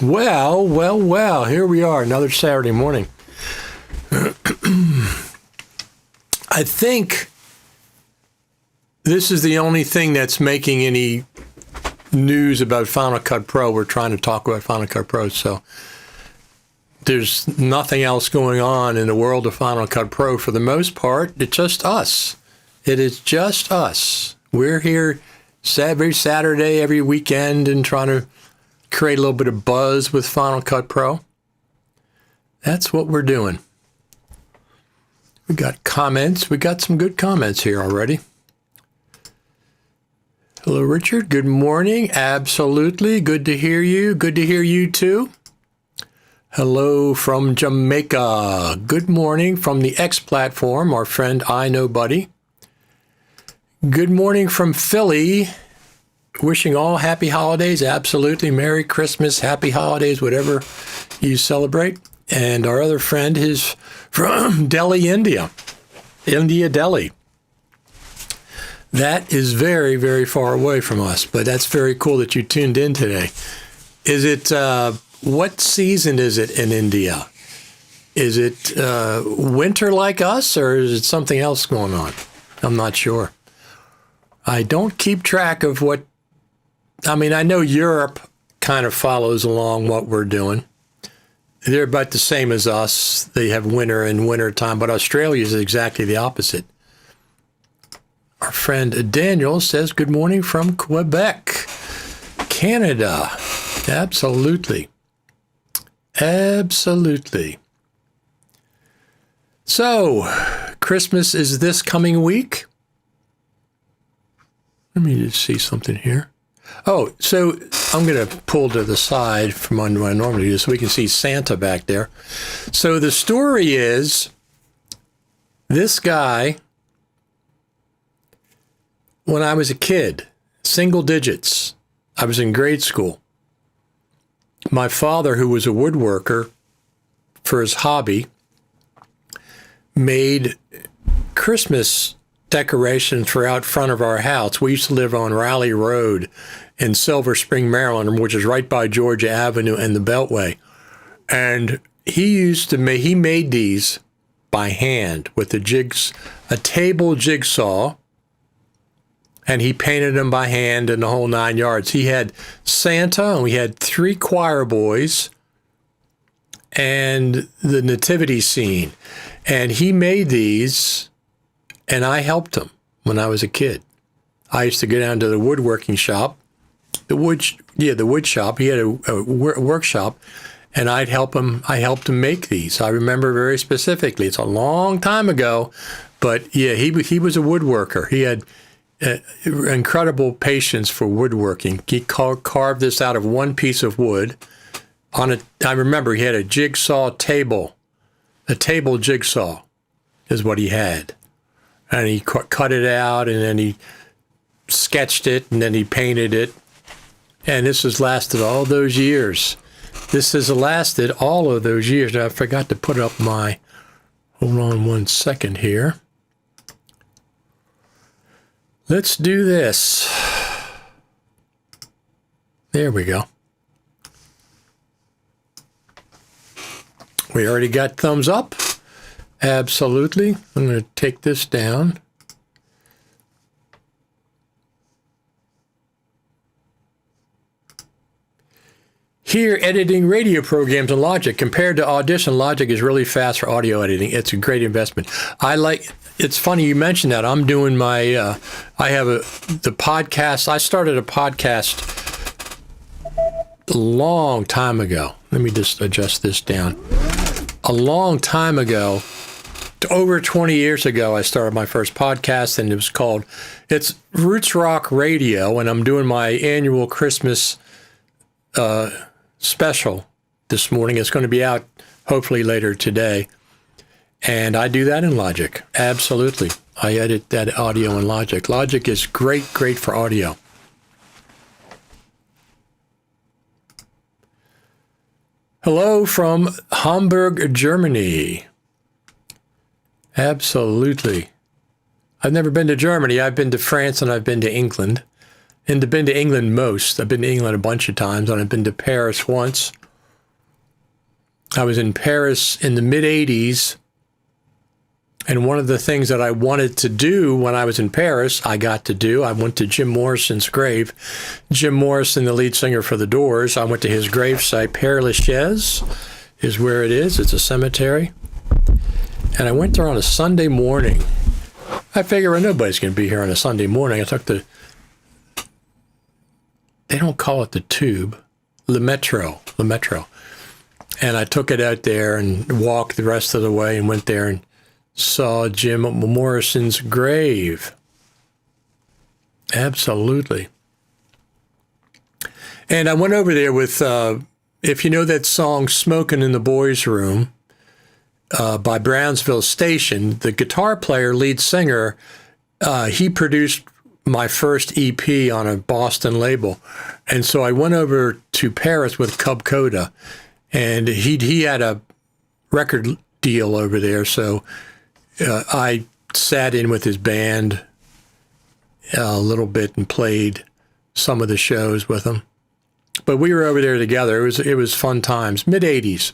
Well, here we are, another Saturday morning. I think this is the only thing that's making any news about Final Cut Pro. We're trying to talk about Final Cut Pro, so there's nothing else going on in the world of Final Cut Pro for the most part. It's just us. It is just us. We're here every Saturday, every weekend, and trying to create a little bit of buzz with Final Cut Pro. That's what we're doing. We got comments. We got some good comments here already. Hello, Richard. Good morning. Absolutely. Good to hear you. Good to hear you too. Hello from Jamaica. Good morning from the X platform, our friend I Know Buddy. Good morning from Philly. Wishing all happy holidays. Absolutely. Merry Christmas, happy holidays, whatever you celebrate. And our other friend is from Delhi, India. India, Delhi. That is very, very far away from us, but that's very cool that you tuned in today. Is it, what season is it in India? Is it winter like us, or is it something else going on? I'm not sure. I don't keep track of what, I mean, I know Europe kind of follows along what we're doing. They're about the same as us. They have winter and winter time, but Australia is exactly the opposite. Our friend Daniel says, good morning from Quebec, Canada. Absolutely. Absolutely. So, Christmas is this coming week. Let me just see something here. Oh, so I'm going to pull to the side from what I normally do so we can see Santa back there. So the story is this guy, when I was a kid, single digits, I was in grade school. My father, who was a woodworker for his hobby, made Christmas decorations for out front of our house. We used to live on Raleigh Road in Silver Spring, Maryland, which is right by Georgia Avenue and the Beltway. And he made these by hand with a table jigsaw, and he painted them by hand in the whole 9 yards. He had Santa, and we had 3 choir boys and the nativity scene. And he made these, and I helped him when I was a kid. I used to go down to the woodworking shop, the wood shop. He had a workshop, and I helped him make these. I remember very specifically. It's a long time ago, but yeah, he was a woodworker. He had incredible patience for woodworking. He carved this out of one piece of wood. I remember he had a jigsaw table. A table jigsaw is what he had. And he cut it out, and then he sketched it, and then he painted it. And this has lasted all those years. This has lasted all of those years. Now, I forgot to put up hold on one second here. Let's do this. There we go. We already got thumbs up. Absolutely. I'm going to take this down. Here, editing radio programs in Logic. Compared to Audition, Logic is really fast for audio editing. It's a great investment. It's funny you mentioned that. I'm doing the podcast. I started a podcast a long time ago. Let me just adjust this down. A long time ago, over 20 years ago, I started my first podcast, and it's Roots Rock Radio, and I'm doing my annual Christmas special this morning. It's going to be out hopefully later today. And I do that in Logic. Absolutely. I edit that audio in Logic. Logic is great for audio. Hello from Hamburg, Germany. Absolutely. I've never been to Germany. I've been to France, and I've been to England. And I've been to England most. I've been to England a bunch of times, and I've been to Paris once. I was in Paris in the mid-'80s, and one of the things that I wanted to do when I was in Paris, I got to do. I went to Jim Morrison's grave. Jim Morrison, the lead singer for The Doors, I went to his gravesite. Père Lachaise is where it is. It's a cemetery. And I went there on a Sunday morning. I figure nobody's going to be here on a Sunday morning. I took they don't call it the tube, Le Metro. And I took it out there and walked the rest of the way and went there and saw Jim Morrison's grave. Absolutely. And I went over there with, if you know that song, Smokin' in the Boys' Room, by Brownsville Station, the guitar player, lead singer, he produced my first EP on a Boston label. And so I went over to Paris with Cub Coda, and he had a record deal over there. So I sat in with his band a little bit and played some of the shows with him. But we were over there together. It was fun times, mid-'80s.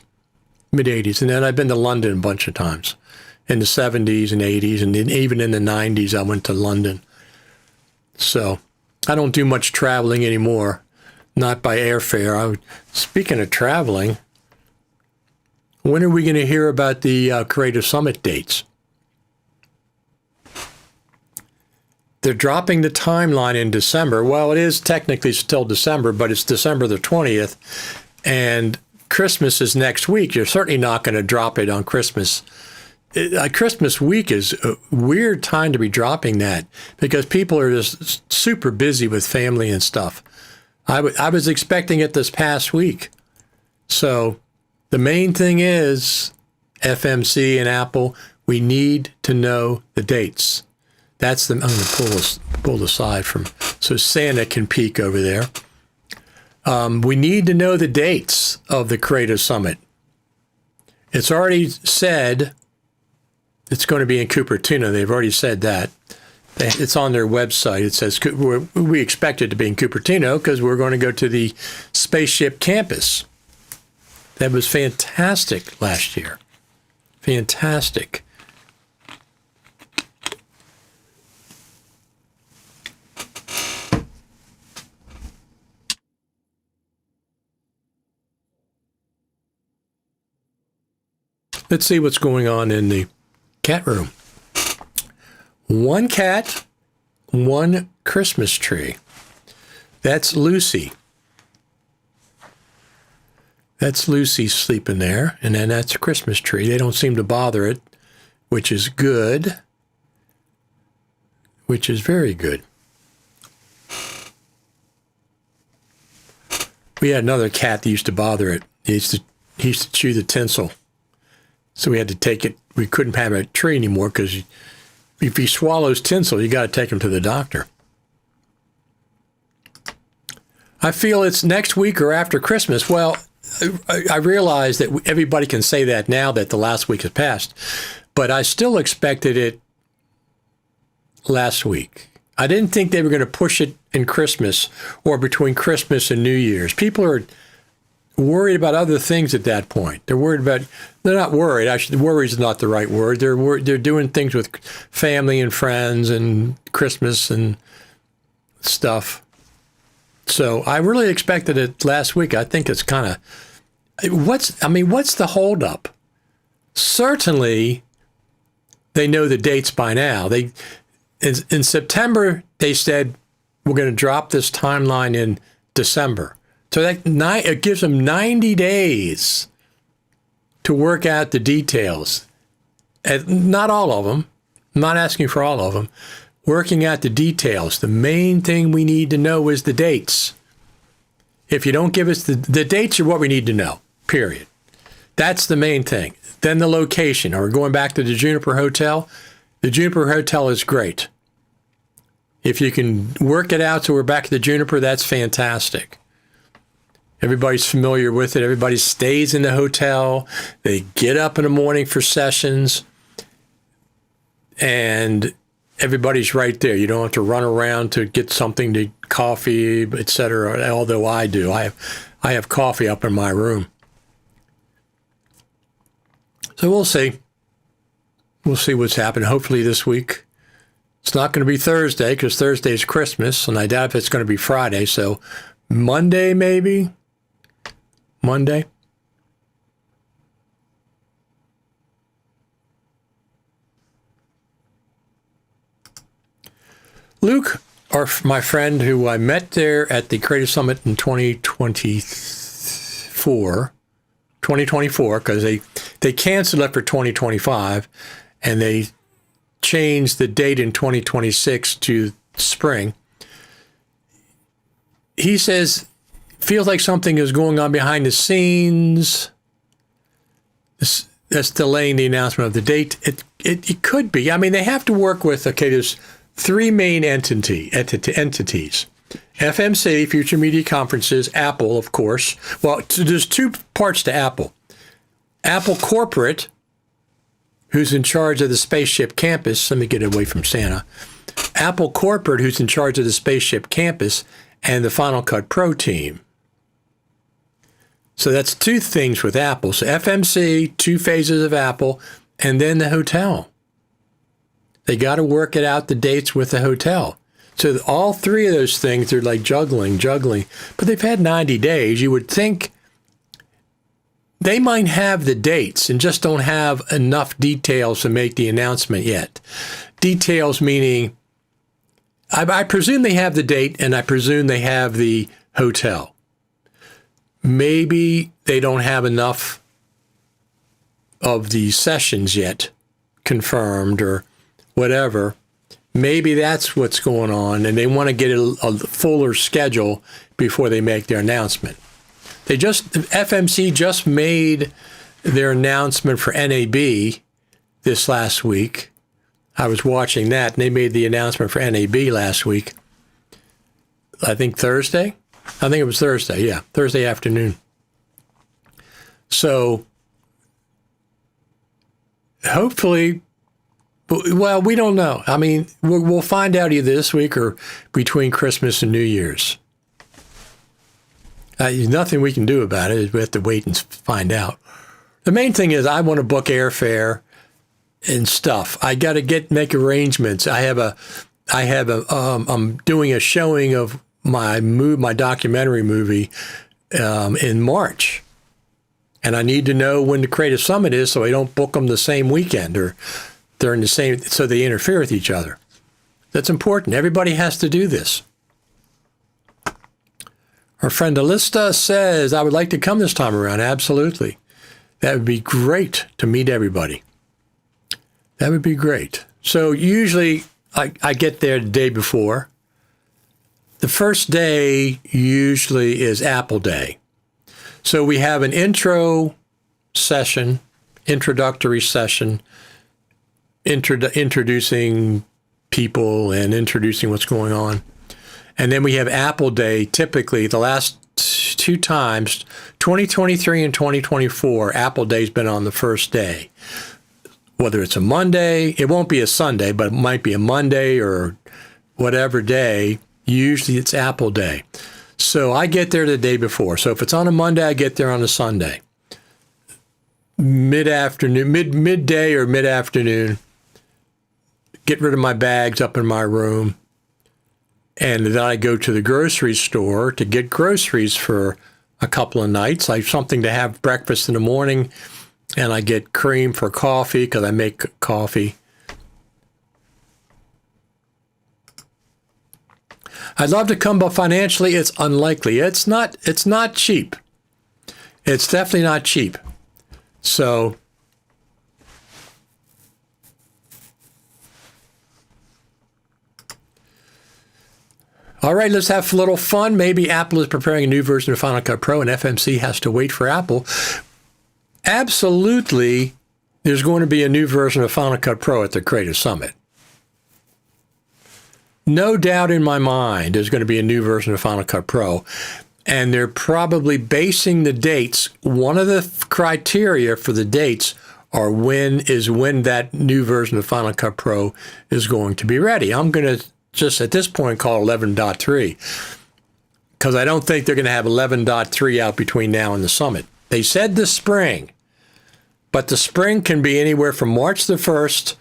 And then I've been to London a bunch of times in the 70s and 80s, and then even in the 90s I went to London. So I don't do much traveling anymore, not by airfare. Speaking of traveling, when are we going to hear about the Creative Summit dates? they're dropping the timeline in December. Well, it is technically still December, but it's December the 20th, and Christmas is next week. You're certainly not going to drop it on Christmas. Christmas week is a weird time to be dropping that because people are just super busy with family and stuff. I was expecting it this past week. So the main thing is FMC and Apple, we need to know the dates. That's I'm going to pull the slide from so Santa can peek over there. We need to know the dates of the Creative Summit. It's already said it's going to be in Cupertino. They've already said that. It's on their website. It says we expect it to be in Cupertino because we're going to go to the Spaceship Campus. That was fantastic last year. Fantastic. Let's see what's going on in the cat room. One cat, one Christmas tree. That's Lucy. That's Lucy sleeping there, and then that's a Christmas tree. They don't seem to bother it, which is good, which is very good. We had another cat that used to bother it. He used to chew the tinsel. So we had to take it. We couldn't have a tree anymore because if he swallows tinsel, you got to take him to the doctor. I feel it's next week or after Christmas. Well, I realize that everybody can say that now that the last week has passed, but I still expected it last week. I didn't think they were going to push it in Christmas or between Christmas and New Year's. People are worried about other things at that point. They're not worried. Actually, worry is not the right word. They're doing things with family and friends and Christmas and stuff. So I really expected it last week. I think it's kind of, what's the holdup? Certainly, they know the dates by now. In September, they said, we're going to drop this timeline in December. So it gives them 90 days to work out the details. And not all of them. I'm not asking for all of them. Working out the details. The main thing we need to know is the dates. If you don't give us the dates are what we need to know, period. That's the main thing. Then the location. Are we going back to the Juniper Hotel? The Juniper Hotel is great. If you can work it out so we're back at the Juniper, that's fantastic. Everybody's familiar with it. Everybody stays in the hotel. They get up in the morning for sessions, and everybody's right there. You don't have to run around to get something to coffee, etc. Although I do. I have coffee up in my room. So we'll see. We'll see what's happening. Hopefully this week. It's not going to be Thursday because Thursday is Christmas, and I doubt if it's going to be Friday. So Monday, maybe. Monday. Luke, my friend who I met there at the Creative Summit in 2024, because they canceled it for 2025 and they changed the date in 2026 to spring. He says, feels like something is going on behind the scenes. That's delaying the announcement of the date. It could be. I mean, they have to work with, there's three main entities. FMC, Future Media Conferences, Apple, of course. Well, there's two parts to Apple. Apple Corporate, who's in charge of the Spaceship Campus. Let me get away from Santa. Apple Corporate, who's in charge of the Spaceship Campus, and the Final Cut Pro team. So that's two things with Apple. So FMC, two phases of Apple, and then the hotel. They got to work it out, the dates with the hotel. So all three of those things, they're like juggling. But they've had 90 days. You would think they might have the dates and just don't have enough details to make the announcement yet. Details meaning I presume they have the date, and I presume they have the hotel. Maybe they don't have enough of the sessions yet confirmed or whatever. Maybe that's what's going on, and they want to get a fuller schedule before they make their announcement. FMC just made their announcement for NAB this last week. I was watching that, and they made the announcement for NAB last week. I think Thursday. I think it was Thursday. Yeah, Thursday afternoon. So hopefully, well, we don't know. I mean, we'll find out either this week or between Christmas and New Year's. There's nothing we can do about it. We have to wait and find out. The main thing is I want to book airfare and stuff. I got to make arrangements. I'm doing a showing of my documentary movie in March. And I need to know when the Creative Summit is so I don't book them the same weekend or during the same, so they interfere with each other. That's important. Everybody has to do this. Our friend Alista says, I would like to come this time around. Absolutely. That would be great to meet everybody. That would be great. So usually I get there the day before. The first day usually is Apple Day. So we have an introductory session, introducing people and introducing what's going on. And then we have Apple Day, typically the last two times, 2023 and 2024, Apple Day's been on the first day. Whether it's a Monday, it won't be a Sunday, but it might be a Monday or whatever day. Usually it's Apple Day. So I get there the day before. So if it's on a Monday, I get there on a Sunday. Mid-afternoon, midday or mid-afternoon, get rid of my bags up in my room. And then I go to the grocery store to get groceries for a couple of nights. I have something to have breakfast in the morning, and I get cream for coffee because I make coffee. I'd love to come, but financially, it's unlikely. It's not cheap. It's definitely not cheap. So all right, let's have a little fun. Maybe Apple is preparing a new version of Final Cut Pro and FMC has to wait for Apple. Absolutely, there's going to be a new version of Final Cut Pro at the Creative Summit. No doubt in my mind there's going to be a new version of Final Cut Pro. And they're probably basing the dates. One of the criteria for the dates are when that new version of Final Cut Pro is going to be ready. I'm going to just at this point call 11.3 because I don't think they're going to have 11.3 out between now and the summit. They said the spring, but the spring can be anywhere from March the 1st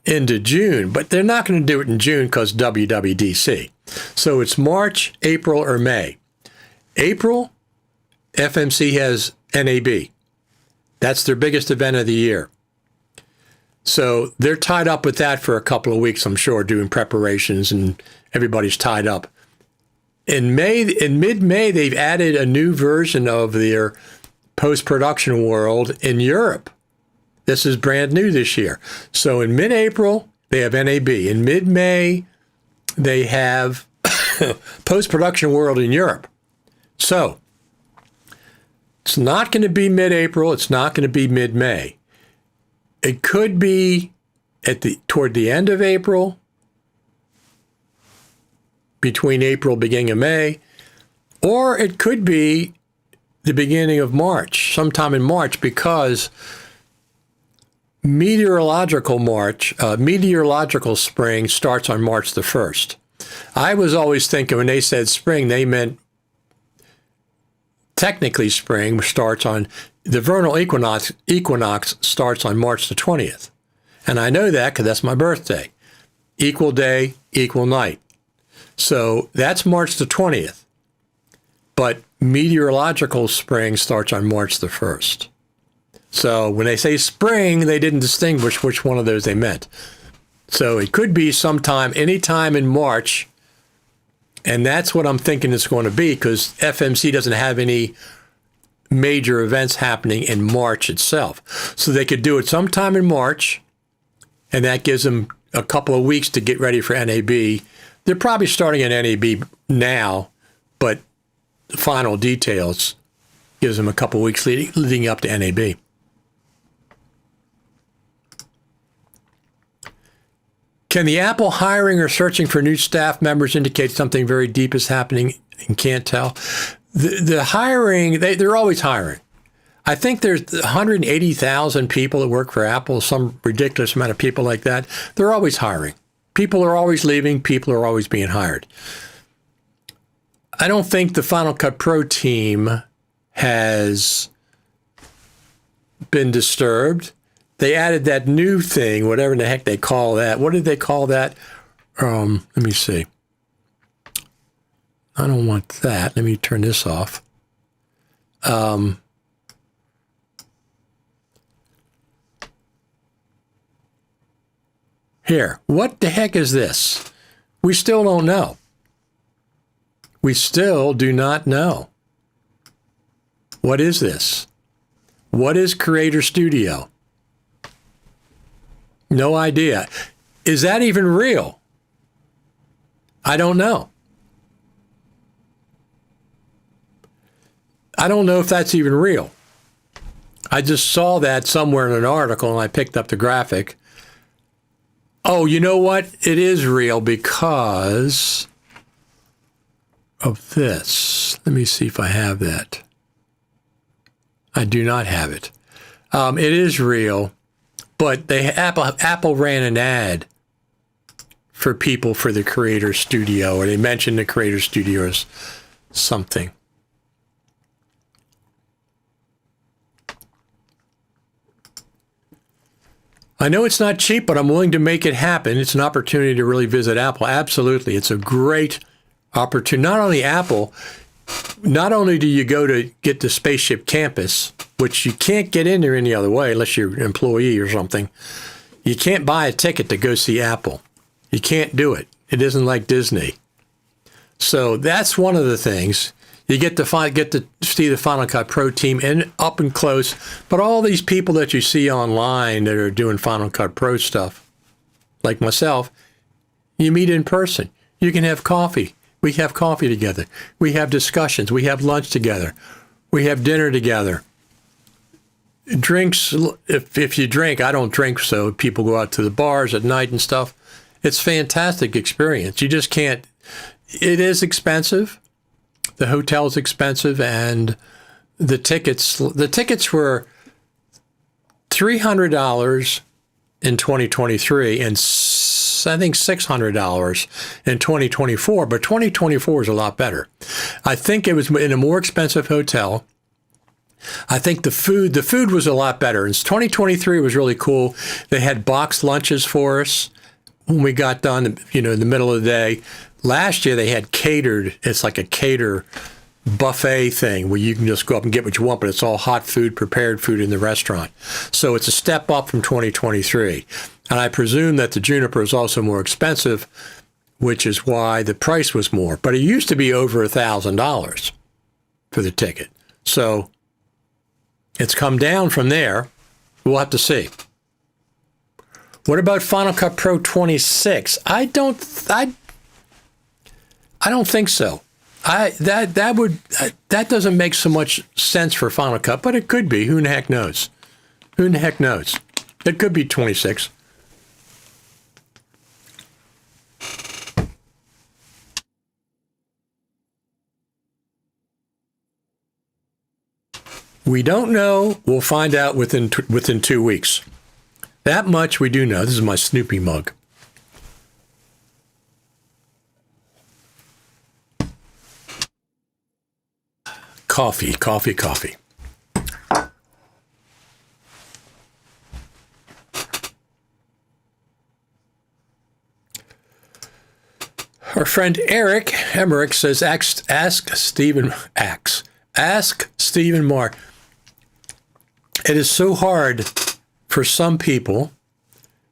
into June, but they're not going to do it in June because WWDC. So it's March, April, or May. April, FMC has NAB. That's their biggest event of the year. So they're tied up with that for a couple of weeks, I'm sure, doing preparations, and everybody's tied up. In mid-May, they've added a new version of their post-production world in Europe. This is brand new this year. So in mid-April, they have NAB. In mid-May, they have post-production world in Europe. So it's not going to be mid-April. It's not going to be mid-May. It could be toward the end of April, between April, beginning of May, or it could be the beginning of March, sometime in March, because meteorological spring starts on March the 1st. I was always thinking when they said spring, they meant technically spring starts on the vernal equinox starts on March the 20th. And I know that because that's my birthday. Equal day, equal night. So that's March the 20th. But meteorological spring starts on March the 1st. So when they say spring, they didn't distinguish which one of those they meant. So it could be sometime, anytime in March. And that's what I'm thinking it's going to be, because FMC doesn't have any major events happening in March itself. So they could do it sometime in March, and that gives them a couple of weeks to get ready for NAB. They're probably starting at NAB now, but the final details gives them a couple of weeks leading up to NAB. Can the Apple hiring or searching for new staff members indicate something very deep is happening and can't tell? The hiring, they're always hiring. I think there's 180,000 people that work for Apple, some ridiculous amount of people like that. They're always hiring. People are always leaving. People are always being hired. I don't think the Final Cut Pro team has been disturbed. They added that new thing, whatever the heck they call that. What did they call that? Let me see. I don't want that. Let me turn this off. Here, what the heck is this? We still don't know. We still do not know. What is this? What is Creator Studio? No idea. Is that even real? I don't know. I don't know if that's even real. I just saw that somewhere in an article and I picked up the graphic. Oh, you know what? It is real because of this. Let me see if I have that. I do not have it. It is real, but Apple ran an ad for people for the Creator Studio, or they mentioned the Creator Studio as something. I know it's not cheap, but I'm willing to make it happen. It's an opportunity to really visit Apple. Absolutely. It's a great opportunity. Not only Apple, not only do you go to get the Spaceship Campus, which you can't get in there any other way unless you're an employee or something. You can't buy a ticket to go see Apple. You can't do it. It isn't like Disney. So that's one of the things. You get to see the Final Cut Pro team up and close, but all these people that you see online that are doing Final Cut Pro stuff, like myself, you meet in person. You can have coffee. We have coffee together. We have discussions. We have lunch together. We have dinner together. Drinks, if you drink, I don't drink, so people go out to the bars at night and stuff. It's a fantastic experience. You just can't, it is expensive. The hotel's expensive, and the tickets were $300 in 2023 and I think $600 in 2024, but 2024 is a lot better. I think it was in a more expensive hotel. I think the food was a lot better. In 2023 was really cool. They had boxed lunches for us when we got done, in the middle of the day. Last year they had catered. It's like a cater buffet thing where you can just go up and get what you want, but it's all hot food, prepared food in the restaurant. So it's a step up from 2023. And I presume that the Juniper is also more expensive, which is why the price was more. But it used to be over $1,000 for the ticket. So it's come down from there. We'll have to see. What about Final Cut Pro 26? I don't think so. That doesn't make so much sense for Final Cut, but it could be. Who in the heck knows? Who in the heck knows? It could be 26. We don't know. We'll find out within 2 weeks. That much we do know. This is my Snoopy mug. Coffee. Our friend Eric Emmerich says, ask Stephen Marr. It is so hard for some people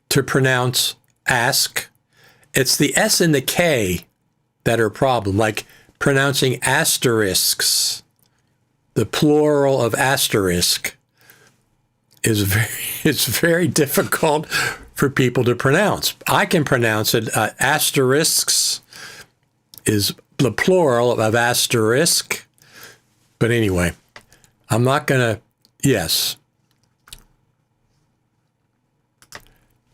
to pronounce ask. It's the S and the K that are a problem, like pronouncing asterisks. The plural of asterisk is very difficult for people to pronounce. I can pronounce it. Asterisks is the plural of asterisk. But anyway, I'm not going to, yes.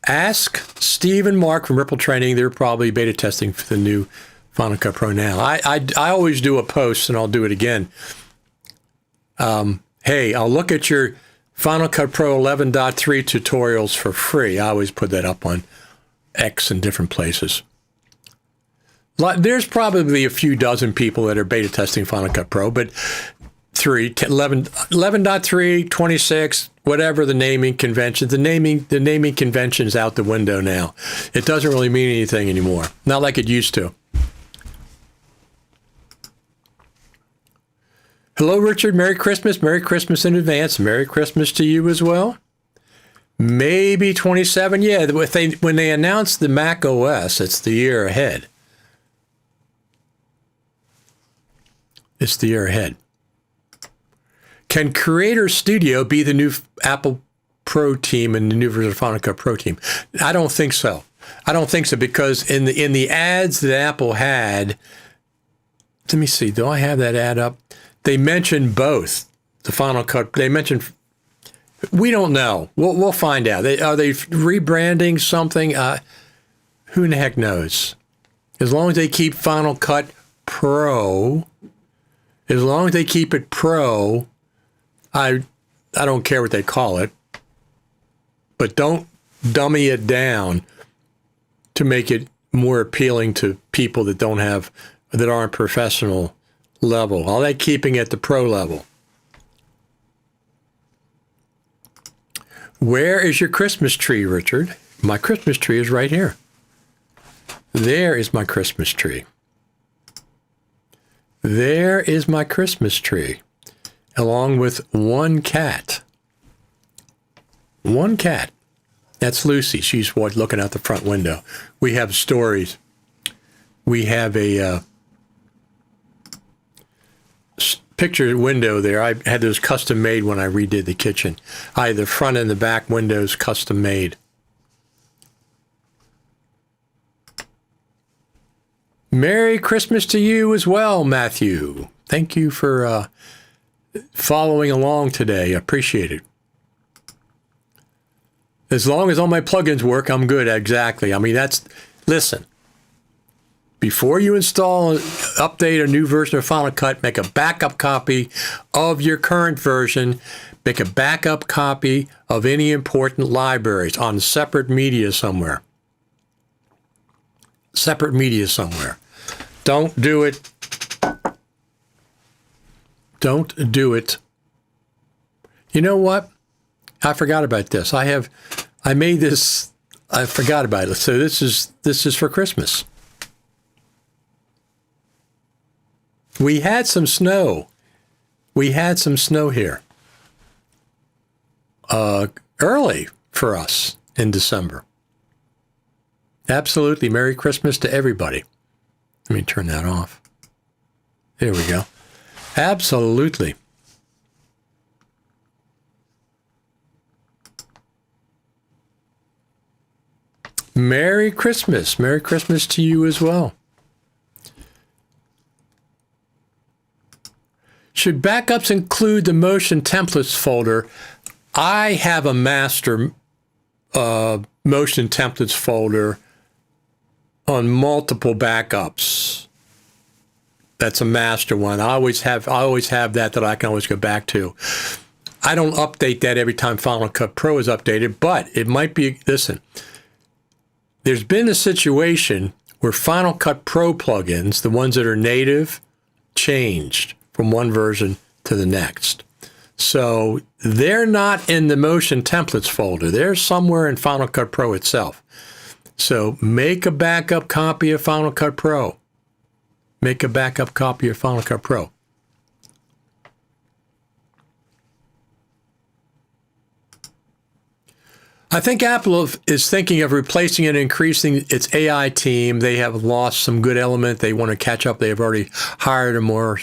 Ask Steve and Mark from Ripple Training. They're probably beta testing for the new Final Cut Pro now. I always do a post, and I'll do it again. Hey, I'll look at your Final Cut Pro 11.3 tutorials for free. I always put that up on X and different places. There's probably a few dozen people that are beta testing Final Cut Pro, but 11.3, 26, whatever the naming convention, the naming convention is out the window now. It doesn't really mean anything anymore. Not like it used to. Hello, Richard. Merry Christmas. Merry Christmas in advance. Merry Christmas to you as well. Maybe 27. Yeah, when they announce the Mac OS, it's the year ahead. It's the year ahead. Can Creator Studio be the new Apple Pro team and the new version of Final Cut Pro team? I don't think so. I don't think so, because in the ads that Apple had, let me see, do I have that ad up? They mentioned both the Final Cut. They mentioned, we don't know. We'll find out. Are they rebranding something? Who in the heck knows? As long as they keep Final Cut Pro, as long as they keep it Pro, I don't care what they call it, but don't dummy it down to make it more appealing to people that aren't professional level. All that keeping at the Pro level. Where is your Christmas tree, Richard? My Christmas tree is right here. There is my Christmas tree. There is my Christmas tree, along with one cat. One cat. That's Lucy. She's looking out the front window. We have stories. We have a picture window there. I had those custom made when I redid the kitchen. The front and the back windows custom made. Merry Christmas to you as well, Matthew. Thank you for following along today. I appreciate it. As long as all my plugins work, I'm good. Exactly. I mean, listen. Before you install, update a new version of Final Cut, make a backup copy of your current version. Make a backup copy of any important libraries on separate media somewhere. Separate media somewhere. Don't do it. Don't do it. You know what? I forgot about this. I made this. I forgot about it. So this is for Christmas. We had some snow. We had some snow here. Early for us in December. Absolutely. Merry Christmas to everybody. Let me turn that off. There we go. Absolutely. Merry Christmas. Merry Christmas to you as well. Should backups include the Motion Templates folder? I have a master Motion Templates folder on multiple backups. That's a master one. I always have that I can always go back to. I don't update that every time Final Cut Pro is updated, but it might be, listen, there's been a situation where Final Cut Pro plugins, the ones that are native, changed from one version to the next. So they're not in the Motion Templates folder. They're somewhere in Final Cut Pro itself. So make a backup copy of Final Cut Pro. Make a backup copy of Final Cut Pro. I think Apple is thinking of replacing and increasing its AI team. They have lost some good element. They want to catch up. They have already hired a more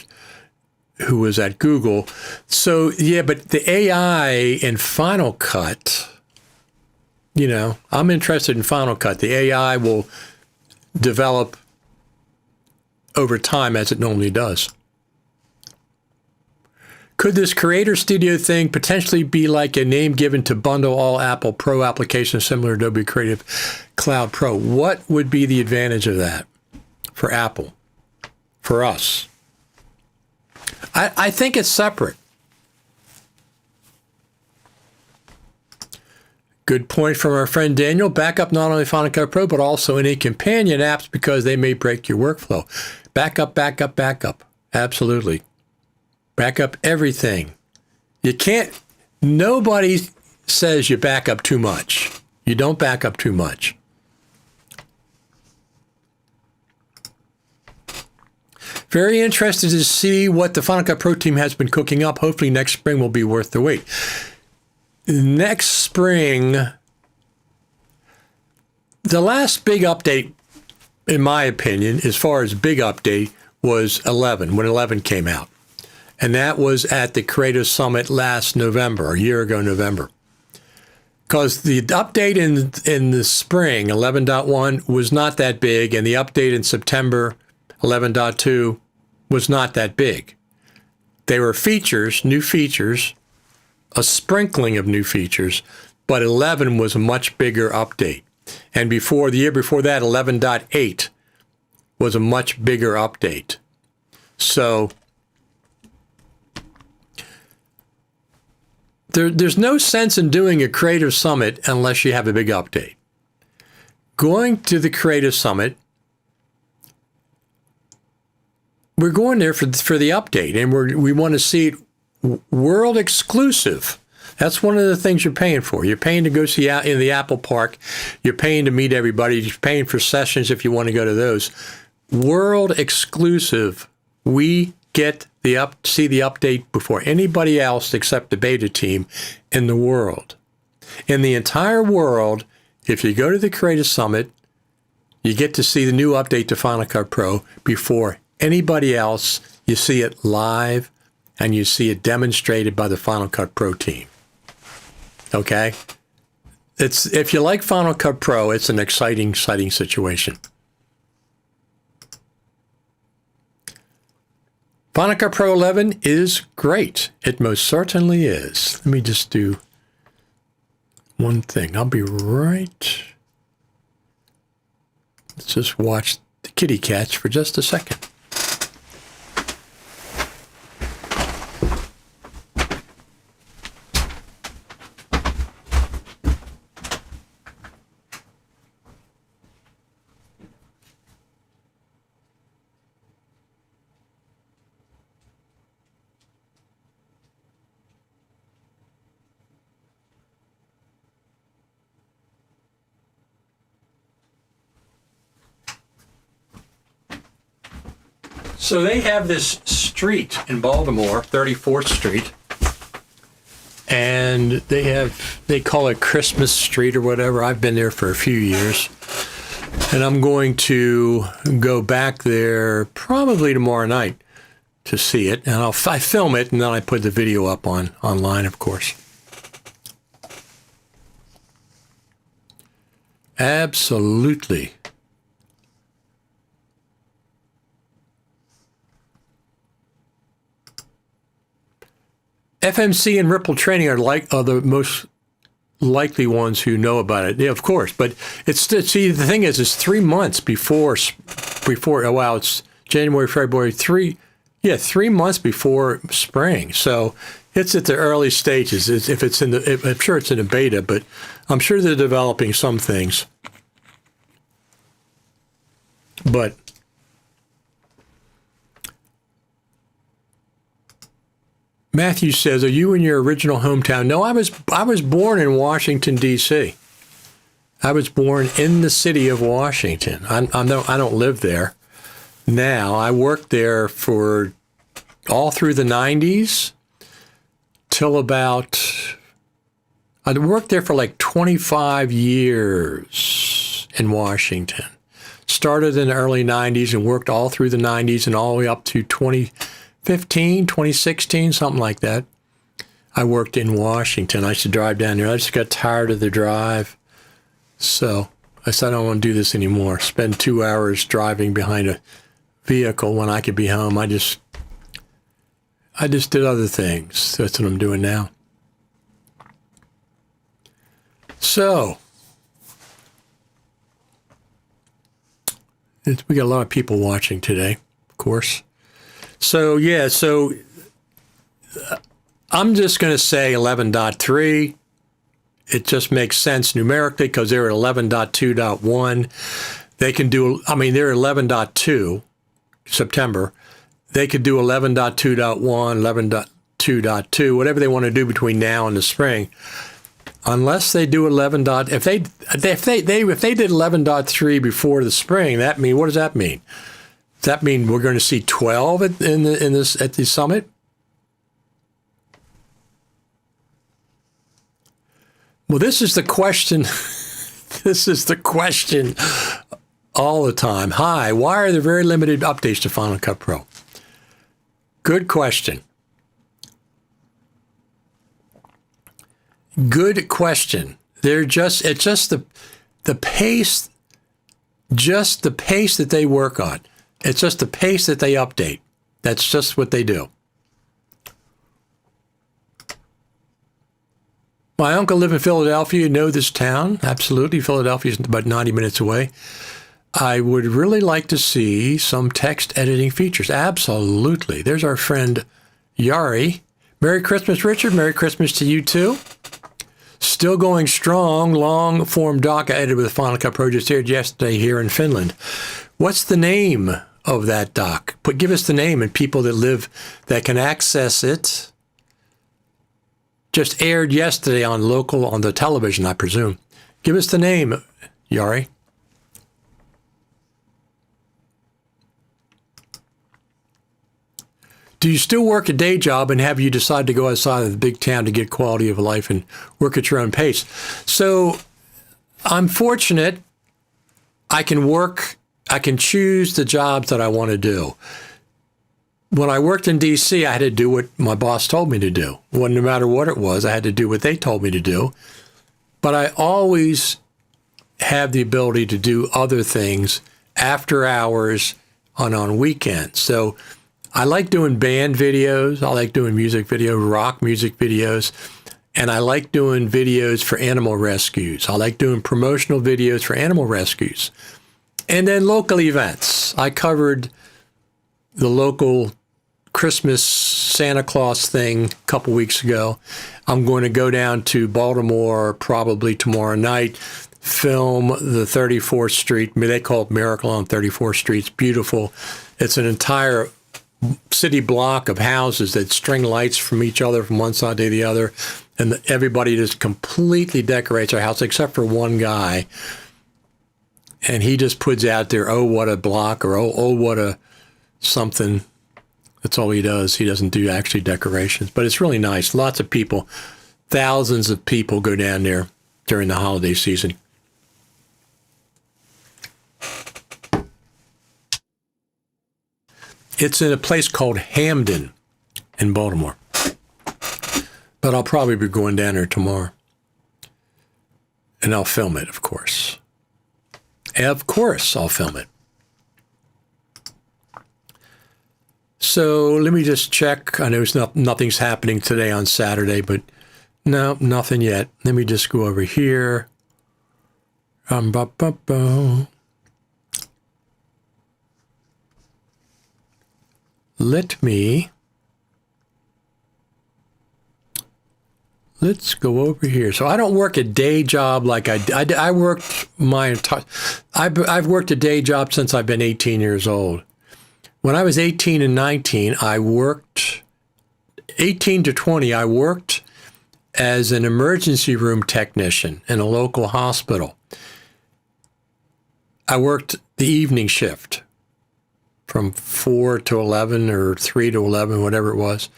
who was at Google. So, yeah, but the AI in Final Cut, you know, I'm interested in Final Cut. The AI will develop over time as it normally does. Could this Creator Studio thing potentially be like a name given to bundle all Apple Pro applications similar to Adobe Creative Cloud Pro? What would be the advantage of that for Apple, for us? I think it's separate. Good point from our friend Daniel. Backup not only Final Cut Pro, but also any companion apps because they may break your workflow. Backup, backup, backup. Absolutely. Backup everything. You can't, nobody says you back up too much. You don't back up too much. Very interested to see what the Final Cut Pro team has been cooking up. Hopefully next spring will be worth the wait. Next spring, the last big update, in my opinion, as far as big update, was 11, when 11 came out. And that was at the Creative Summit last November, a year ago November. Because the update in the spring, 11.1, was not that big, and the update in September, 11.2, was not that big. They were features, new features, a sprinkling of new features, but 11 was a much bigger update. And before, the year before that, 11.8 was a much bigger update. So there's no sense in doing a Creative Summit unless you have a big update. Going to the Creative Summit, we're going there for the update, and we want to see it world exclusive. That's one of the things you're paying for. You're paying to go see out in the Apple Park. You're paying to meet everybody. You're paying for sessions if you want to go to those. World exclusive. We get see the update before anybody else except the beta team in the world. In the entire world, if you go to the Creative Summit, you get to see the new update to Final Cut Pro before anybody else. You see it live, and you see it demonstrated by the Final Cut Pro team. Okay? If you like Final Cut Pro, it's an exciting situation. Final Cut Pro 11 is great. It most certainly is. Let me just do one thing. I'll be right. Let's just watch the kitty cats for just a second. So they have this street in Baltimore, 34th Street, and they call it Christmas Street or whatever. I've been there for a few years, and I'm going to go back there probably tomorrow night to see it, and I film it, and then I put the video up online, of course. Absolutely. FMC and Ripple Training are the most likely ones who know about it. Yeah, of course, but see, the thing is, it's 3 months before. Oh wow, it's January, February, 3 months before spring. So it's at the early stages. I'm sure it's in a beta, but I'm sure they're developing some things. But Matthew says, "Are you in your original hometown?" No, I was born in Washington, D.C. I was born in the city of Washington. I don't live there now. I worked there for all through the 90s till about I worked there for like 25 years in Washington. Started in the early 90s and worked all through the 90s and all the way up to 2015, 2016, something like that. I worked in Washington. I used to drive down there. I just got tired of the drive. So I said, I don't want to do this anymore. Spend 2 hours driving behind a vehicle when I could be home. I just did other things. That's what I'm doing now. So we got a lot of people watching today, of course. So yeah, I'm just going to say 11.3. It just makes sense numerically because they're at 11.2.1. They can do, they're 11.2 September. They could do 11.2.1, 11.2.2, whatever they want to do between now and the spring. Unless they do 11. If they did 11.3 before the spring, what does that mean? Does that mean we're going to see 12 at the summit? Well, this is the question. This is the question all the time. Hi, why are there very limited updates to Final Cut Pro? Good question. Good question. It's just the pace, just the pace that they work on. It's just the pace that they update. That's just what they do. My uncle lived in Philadelphia. You know this town? Absolutely. Philadelphia is about 90 minutes away. I would really like to see some text editing features. Absolutely. There's our friend Yari. Merry Christmas, Richard. Merry Christmas to you too. Still going strong. Long form doc I edited with Final Cut Pro just aired yesterday here in Finland. What's the name of that doc? Give us the name and people that can access it. Just aired yesterday on the television, I presume. Give us the name, Yari. Do you still work a day job, and have you decided to go outside of the big town to get quality of life and work at your own pace? So I'm fortunate. I can choose the jobs that I want to do. When I worked in D.C., I had to do what my boss told me to do. Well, no matter what it was, I had to do what they told me to do. But I always have the ability to do other things after hours on weekends. So I like doing band videos. I like doing music videos, rock music videos. And I like doing videos for animal rescues. I like doing promotional videos for animal rescues. And then local events. I covered the local Christmas Santa Claus thing a couple weeks ago. I'm going to go down to Baltimore probably tomorrow night, film the 34th Street. They call it Miracle on 34th Street. It's beautiful. It's an entire city block of houses that string lights from each other from one side to the other. And everybody just completely decorates their house except for one guy. And he just puts out there, oh, what a block, or oh, what a something. That's all he does. He doesn't do actually decorations, but it's really nice. Lots of people, thousands of people go down there during the holiday season. It's in a place called Hamden in Baltimore, but I'll probably be going down there tomorrow, and I'll film it, of course. Of course, I'll film it. So let me just check. I know nothing's happening today on Saturday, but no, nothing yet. Let me just go over here. Let's go over here. So I don't work a day job like I worked my entire, I've worked a day job since I've been 18 years old. When I was 18 and 19, 18 to 20, I worked as an emergency room technician in a local hospital. I worked the evening shift from 4 to 11 or 3 to 11, whatever it was.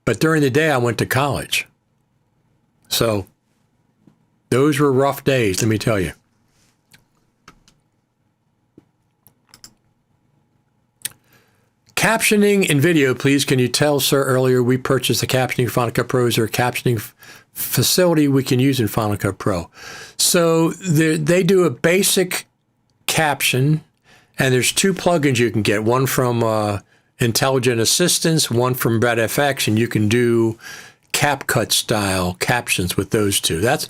But during the day, I went to college. So Those were rough days, let me tell you. Captioning in video, please. Can you tell, sir, earlier we purchased the captioning for Final Cut Pro. Is there a captioning facility we can use in Final Cut Pro? So they do a basic caption, and there's 2 plugins you can get. One from Intelligent Assistance, one from RedFX, and you can do CapCut style captions with those 2. That's,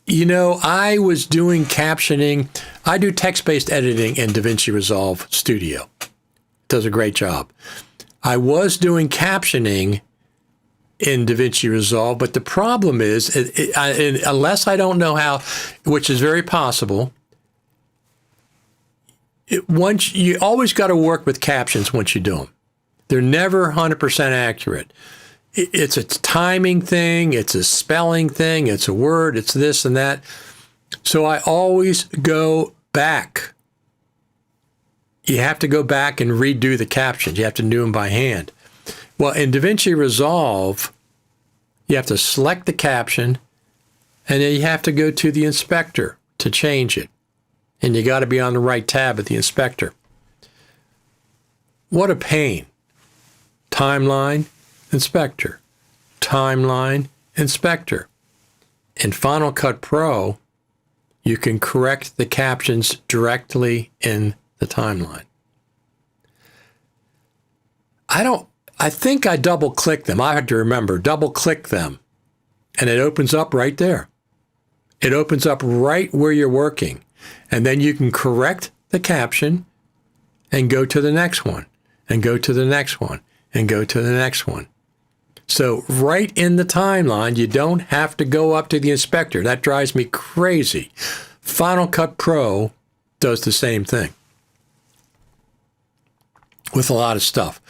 I was doing captioning. I do text-based editing in DaVinci Resolve Studio. Does a great job. I was doing captioning in DaVinci Resolve, but the problem is, unless I don't know how, which is very possible, once you always got to work with captions once you do them. They're never 100% accurate. It's a timing thing, it's a spelling thing, it's a word, it's this and that. So I always go back. You have to go back and redo the captions. You have to do them by hand. Well, in DaVinci Resolve, you have to select the caption, and then you have to go to the inspector to change it. And you got to be on the right tab at the inspector. What a pain. Timeline, inspector. Timeline, inspector. In Final Cut Pro, you can correct the captions directly in the timeline. I think I double click them. I had to remember, double click them, and it opens up right there. It opens up right where you're working. And then you can correct the caption and go to the next one, and go to the next one, and go to the next one. So right in the timeline, you don't have to go up to the inspector. That drives me crazy. Final Cut Pro does the same thing with a lot of stuff.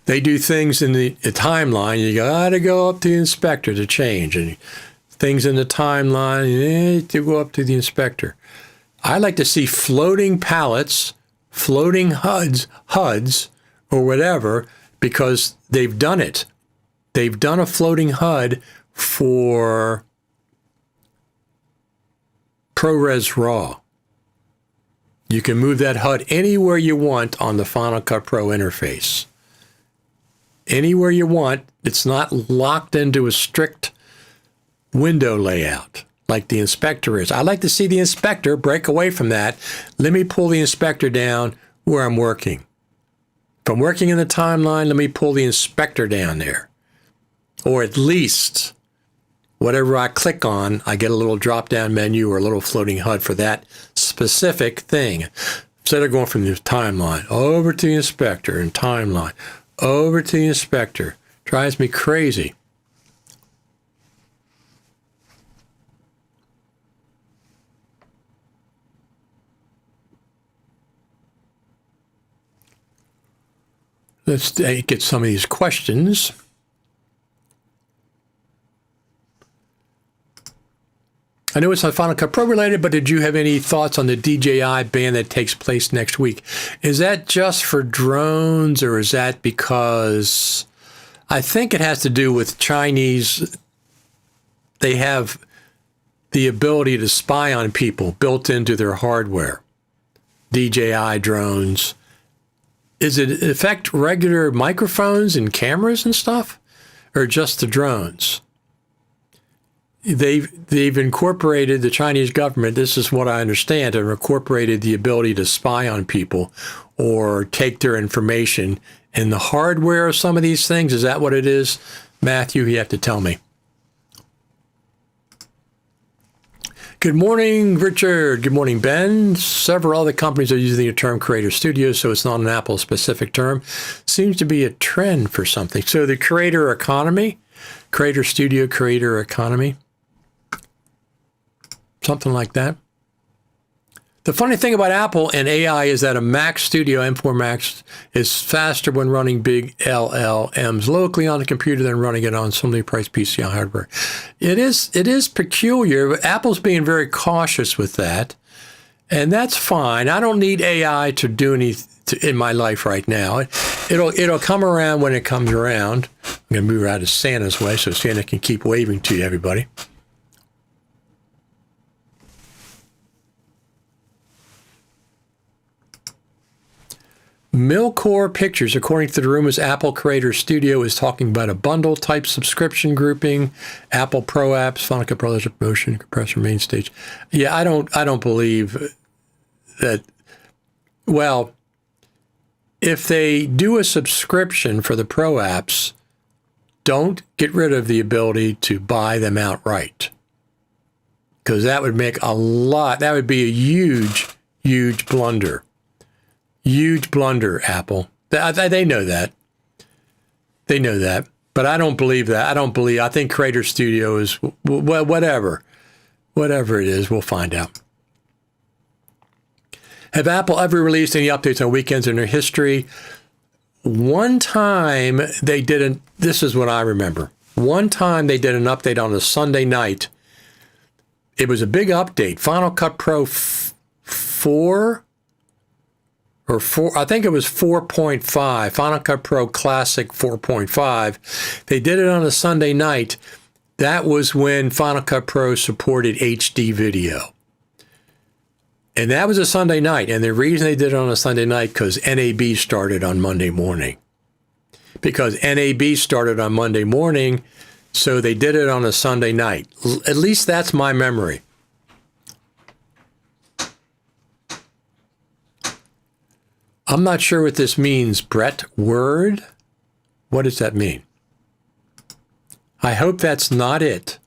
They do things in the timeline. You got to go up to the inspector to change. And things in the timeline, you need to go up to the inspector. I like to see floating palettes, floating HUDs, or whatever, because they've done it. They've done a floating HUD for ProRes RAW. You can move that HUD anywhere you want on the Final Cut Pro interface. Anywhere you want. It's not locked into a strict window layout like the inspector is. I like to see the inspector break away from that. Let me pull the inspector down where I'm working. If I'm working in the timeline, let me pull the inspector down there. Or at least whatever I click on, I get a little drop-down menu or a little floating HUD for that specific thing. Instead of going from the timeline over to the inspector and timeline over to the inspector. Drives me crazy. Let's get some of these questions. I know it's not Final Cut Pro related, but did you have any thoughts on the DJI ban that takes place next week? Is that just for drones, or is that because I think it has to do with Chinese? They have the ability to spy on people built into their hardware. DJI drones. Is it affect regular microphones and cameras and stuff, or just the drones? They've incorporated, the Chinese government, this is what I understand, have incorporated the ability to spy on people or take their information in the hardware of some of these things. Is that what it is? Matthew, you have to tell me. Good morning, Richard. Good morning, Ben. Several other companies are using the term Creator Studio, so it's not an Apple-specific term. Seems to be a trend for something. So the creator economy, Creator Studio, creator economy, something like that. The funny thing about Apple and AI is that a Mac Studio M4 Max is faster when running big LLMs locally on the computer than running it on similarly priced PC hardware. It is peculiar, but Apple's being very cautious with that, and that's fine. I don't need AI to do anything in my life right now. It'll come around when it comes around. I'm going to move out of Santa's way so Santa can keep waving to you, everybody. Milcore Pictures, according to the rumors, Apple Creator Studio is talking about a bundle type subscription grouping. Apple Pro apps, Final Cut Pro, Motion, Compressor, Main Stage. Yeah, I don't believe that. Well, if they do a subscription for the Pro apps, don't get rid of the ability to buy them outright. Because that would make that would be a huge, huge blunder. Huge blunder, Apple. They know that. They know that. But I don't believe that. I think Creator Studio is, whatever. Whatever it is, we'll find out. Have Apple ever released any updates on weekends in their history? One time they didn't. This is what I remember. One time they did an update on a Sunday night. It was a big update. Final Cut Pro 4. I think it was 4.5, Final Cut Pro Classic 4.5. They did it on a Sunday night. That was when Final Cut Pro supported HD video. And that was a Sunday night. And the reason they did it on a Sunday night, because NAB started on Monday morning. Because NAB started on Monday morning, so they did it on a Sunday night. At least that's my memory. I'm not sure what this means, Brett. Word? What does that mean? I hope that's not it.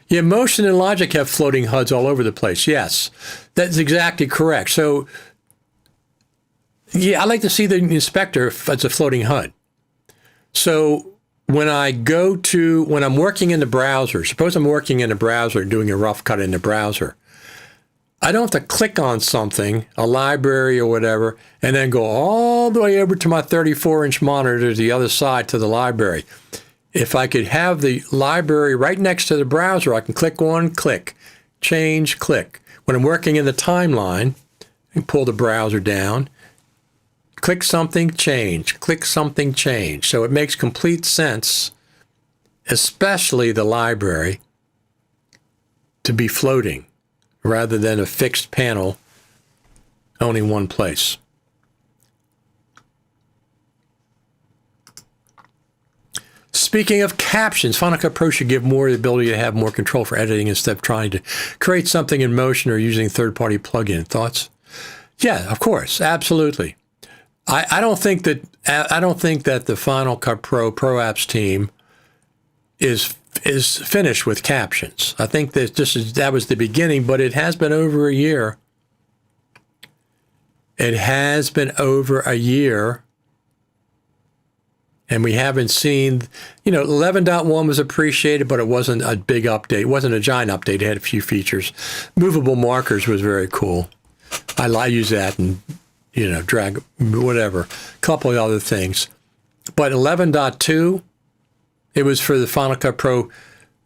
Yeah, Motion and Logic have floating HUDs all over the place. Yes, that's exactly correct. So, yeah, I like to see the inspector if it's a floating HUD. So when I'm working in the browser, suppose I'm working in the browser, doing a rough cut in the browser, I don't have to click on something, a library or whatever, and then go all the way over to my 34-inch monitor to the other side to the library. If I could have the library right next to the browser, I can click one, click, change, click. When I'm working in the timeline, I can pull the browser down, click something, change, click something, change. So it makes complete sense, especially the library, to be floating, rather than a fixed panel, only one place. Speaking of captions, Final Cut Pro should give more the ability to have more control for editing instead of trying to create something in Motion or using third-party plugin. Thoughts? Yeah, of course, absolutely. I don't think that the Final Cut Pro Apps team is finished with captions. I think that that was the beginning, but it has been over a year. It has been over a year, and we haven't seen, 11.1 was appreciated, but it wasn't a big update. It wasn't a giant update. It had a few features. Movable markers was very cool. I use that and, drag, whatever. A couple of other things. But 11.2, it was for the Final Cut Pro.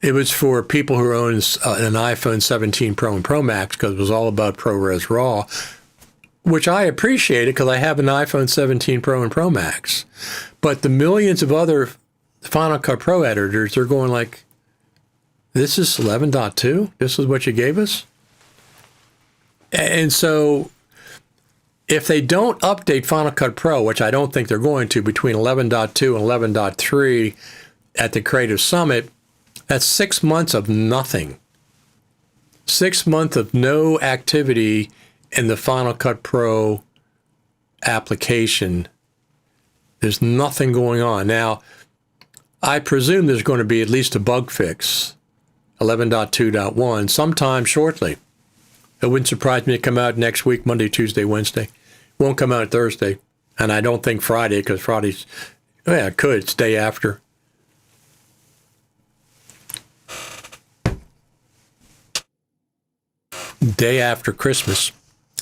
It was for people who own an iPhone 17 Pro and Pro Max, because it was all about ProRes RAW, which I appreciated because I have an iPhone 17 Pro and Pro Max. But the millions of other Final Cut Pro editors are going like, this is 11.2? This is what you gave us? And so if they don't update Final Cut Pro, which I don't think they're going to, between 11.2 and 11.3 at the Creative Summit, that's 6 months of nothing. 6 months of no activity in the Final Cut Pro application. There's nothing going on. Now, I presume there's going to be at least a bug fix, 11.2.1, sometime shortly. It wouldn't surprise me to come out next week, Monday, Tuesday, Wednesday. Won't come out Thursday. And I don't think Friday, because Friday's, it could. It's day after. Day after Christmas.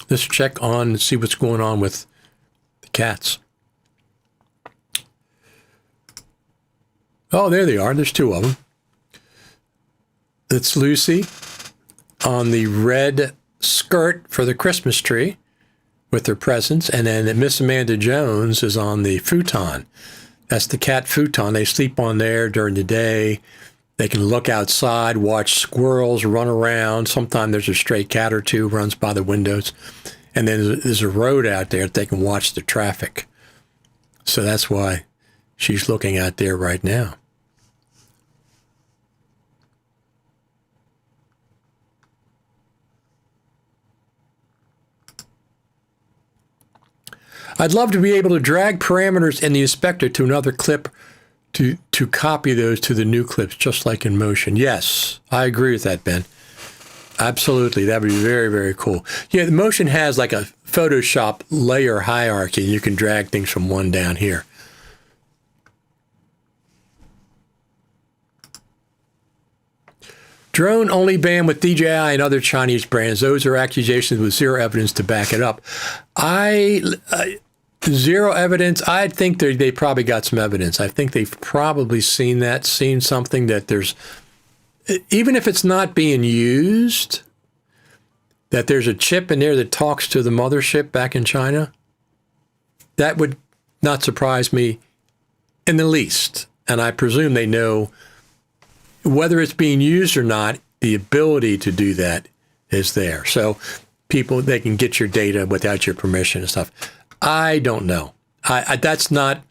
Let's check on and see what's going on with the cats. Oh, there they are. There's two of them. It's Lucy on the red skirt for the Christmas tree with her presents, and then Miss Amanda Jones is on the futon. That's the cat futon. They sleep on there during the day. They can look outside, watch squirrels run around. Sometimes there's a stray cat or two runs by the windows. And then there's a road out there that they can watch the traffic. So that's why she's looking out there right now. I'd love to be able to drag parameters in the inspector to another clip to copy those to the new clips, just like in Motion. Yes, I agree with that, Ben. Absolutely. That would be very, very cool. Yeah, the Motion has like a Photoshop layer hierarchy. You can drag things from one down here. Drone only banned with DJI and other Chinese brands. Those are accusations with zero evidence to back it up. Zero evidence. I think they probably got some evidence. I think they've probably seen something that there's, even if it's not being used, that there's a chip in there that talks to the mothership back in China. That would not surprise me in the least. And I presume they know whether it's being used or not, the ability to do that is there. So people, they can get your data without your permission and stuff. I don't know. That's not,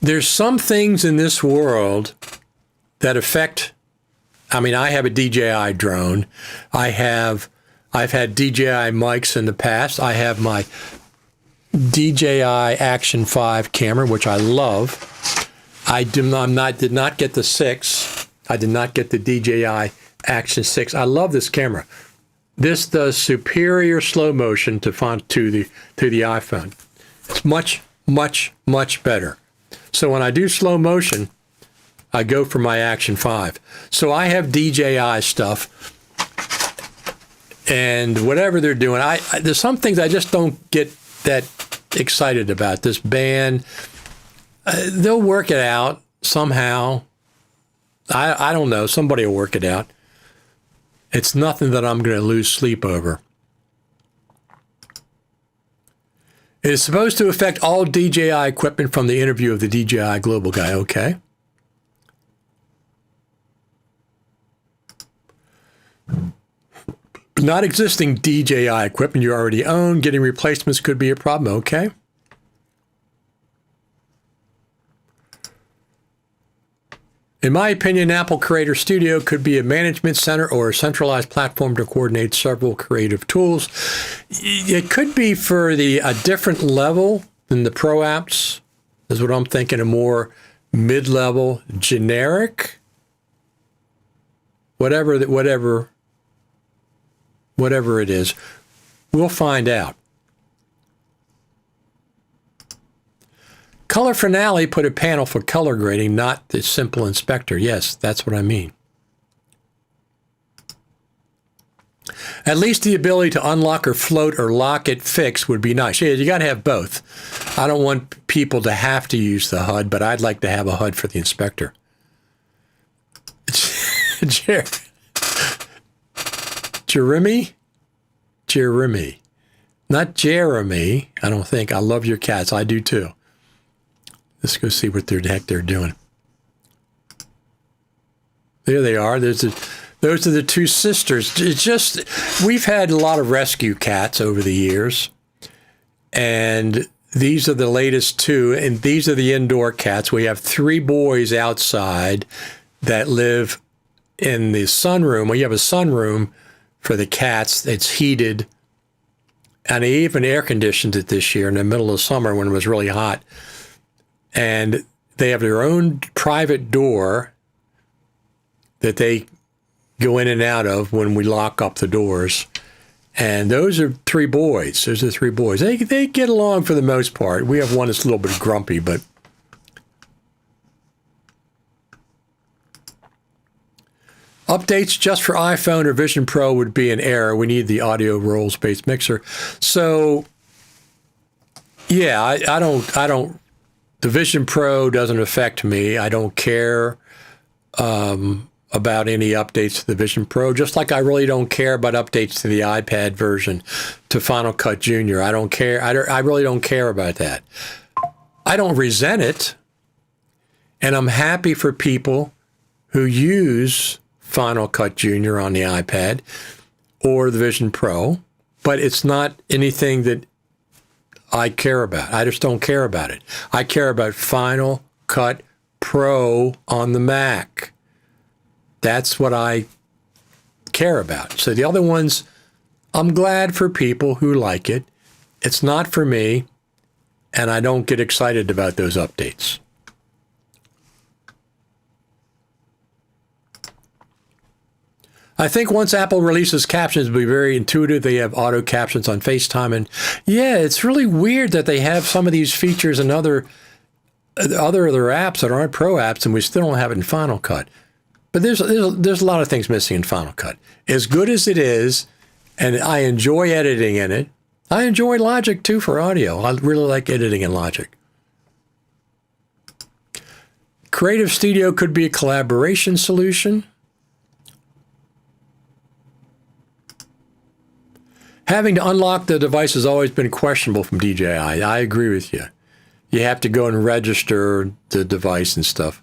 there's some things in this world that affect, I mean, I have a DJI drone. I've had DJI mics in the past. I have my DJI Action 5 camera, which I love. I did not get the 6. I did not get the DJI Action 6. I love this camera. This does superior slow motion to the iPhone. It's much, much, much better. So when I do slow motion, I go for my Action 5. So I have DJI stuff, and whatever they're doing, there's some things I just don't get that excited about. This ban, they'll work it out somehow. I don't know. Somebody will work it out. It's nothing that I'm going to lose sleep over. It is supposed to affect all DJI equipment from the interview of the DJI Global guy. Okay. Not existing DJI equipment you already own. Getting replacements could be a problem. Okay. In my opinion, Apple Creator Studio could be a management center or a centralized platform to coordinate several creative tools. It could be for a different level than the Pro apps, is what I'm thinking, a more mid-level, generic, whatever it is. We'll find out. Color Finale put a panel for color grading, not the simple inspector. Yes, that's what I mean. At least the ability to unlock or float or lock it fixed would be nice. Yeah, you got to have both. I don't want people to have to use the HUD, but I'd like to have a HUD for the inspector. Jeremy? Not Jeremy, I don't think. I love your cats. I do too. Let's go see what the heck they're doing. There they are. Those are the two sisters. We've had a lot of rescue cats over the years, and these are the latest two, and these are the indoor cats. We have 3 boys outside that live in the sunroom. We have a sunroom for the cats. It's heated, and they even air conditioned it this year in the middle of summer when it was really hot. And they have their own private door that they go in and out of when we lock up the doors. And those are 3 boys. Those are 3 boys. They get along for the most part. We have one that's a little bit grumpy, but updates just for iPhone or Vision Pro would be an error. We need the audio roles-based mixer. So, yeah, I don't. The Vision Pro doesn't affect me. I don't care about any updates to the Vision Pro, just like I really don't care about updates to the iPad version, to Final Cut Junior. I don't care. I really don't care about that. I don't resent it, and I'm happy for people who use Final Cut Junior on the iPad or the Vision Pro, but it's not anything that I care about. I just don't care about it. I care about Final Cut Pro on the Mac. That's what I care about. So the other ones, I'm glad for people who like it. It's not for me, and I don't get excited about those updates. I think once Apple releases captions, it'll be very intuitive. They have auto captions on FaceTime. And yeah, it's really weird that they have some of these features in other apps that aren't Pro apps, and we still don't have it in Final Cut. But there's a lot of things missing in Final Cut. As good as it is, and I enjoy editing in it, I enjoy Logic too for audio. I really like editing in Logic. Creative Studio could be a collaboration solution. Having to unlock the device has always been questionable from DJI. I agree with you. You have to go and register the device and stuff.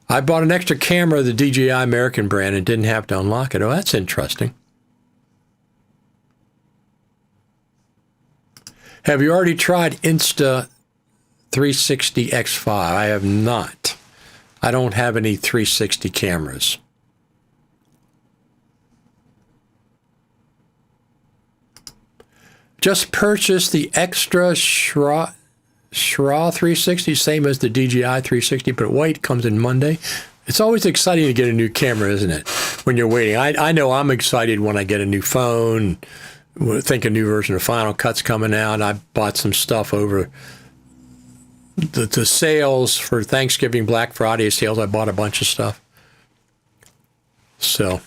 I bought an extra camera, the DJI American brand, and didn't have to unlock it. Oh, that's interesting. Have you already tried Insta360 X5? I have not. I don't have any 360 cameras. Just purchased the extra Shra 360, same as the DJI 360, but white, comes in Monday. It's always exciting to get a new camera, isn't it? When you're waiting. I know I'm excited when I get a new phone, think a new version of Final Cut's coming out. I bought some stuff over the sales for Thanksgiving, Black Friday sales. I bought a bunch of stuff. So,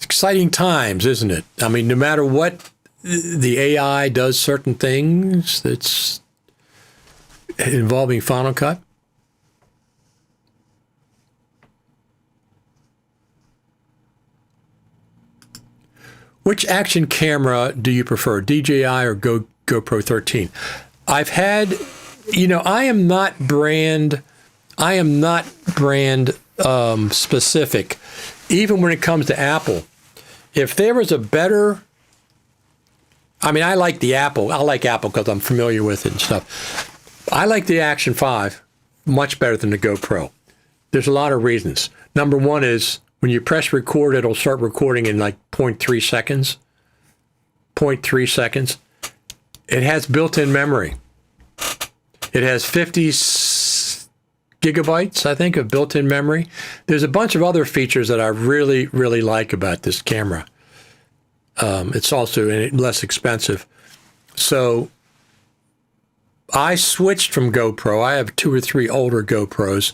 exciting times, isn't it? I mean, no matter what, the AI does certain things that's involving Final Cut. Which action camera do you prefer, DJI or GoPro 13? I've had, I am not brand specific, even when it comes to Apple. If there was a better, I like the Apple. I like Apple because I'm familiar with it and stuff. I like the Action 5 much better than the GoPro. There's a lot of reasons. Number one is when you press record, it'll start recording in like 0.3 seconds. 0.3 seconds. It has built-in memory. It has 50 gigabytes, I think, of built-in memory. There's a bunch of other features that I really, really like about this camera. It's also less expensive. So I switched from GoPro. I have 2 or 3 older GoPros,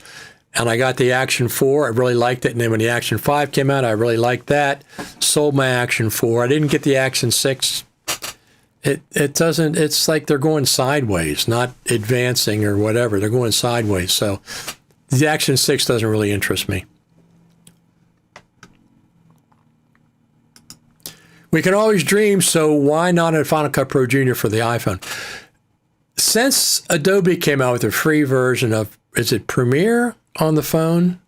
and I got the Action 4. I really liked it. And then when the Action 5 came out, I really liked that. Sold my Action 4. I didn't get the Action 6. It doesn't, it's like they're going sideways, not advancing or whatever. They're going sideways. So the Action 6 doesn't really interest me. We can always dream, so why not a Final Cut Pro Junior for the iPhone? Since Adobe came out with a free version of, is it Premiere on the phone?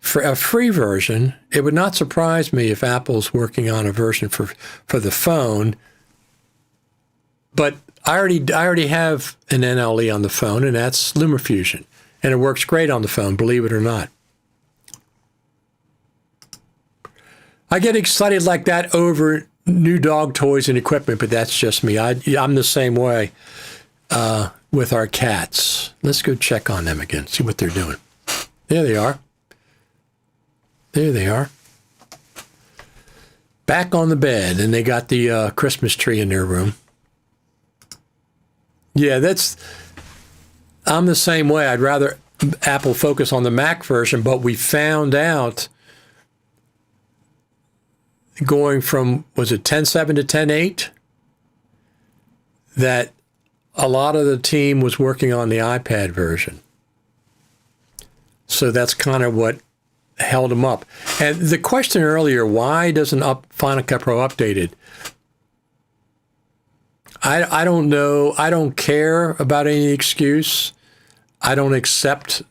For a free version, it would not surprise me if Apple's working on a version for the phone. But I already have an NLE on the phone, and that's LumaFusion. And it works great on the phone, believe it or not. I get excited like that over new dog toys and equipment, but that's just me. I'm the same way with our cats. Let's go check on them again, see what they're doing. There they are. There they are. Back on the bed, and they got the Christmas tree in their room. Yeah, I'm the same way. I'd rather Apple focus on the Mac version, but we found out going from, was it 10.7 to 10.8, that a lot of the team was working on the iPad version. So that's kind of what held them up. And the question earlier, why doesn't Final Cut Pro updated? I don't know. I don't care about any excuse. I don't accept.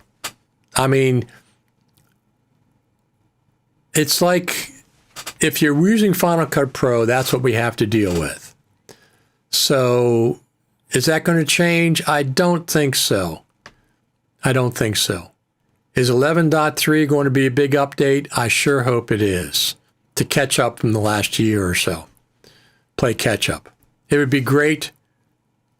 It's like if you're using Final Cut Pro, that's what we have to deal with. So is that going to change? I don't think so. I don't think so. Is 11.3 going to be a big update? I sure hope it is, to catch up from the last year or so. Play catch up. It would be great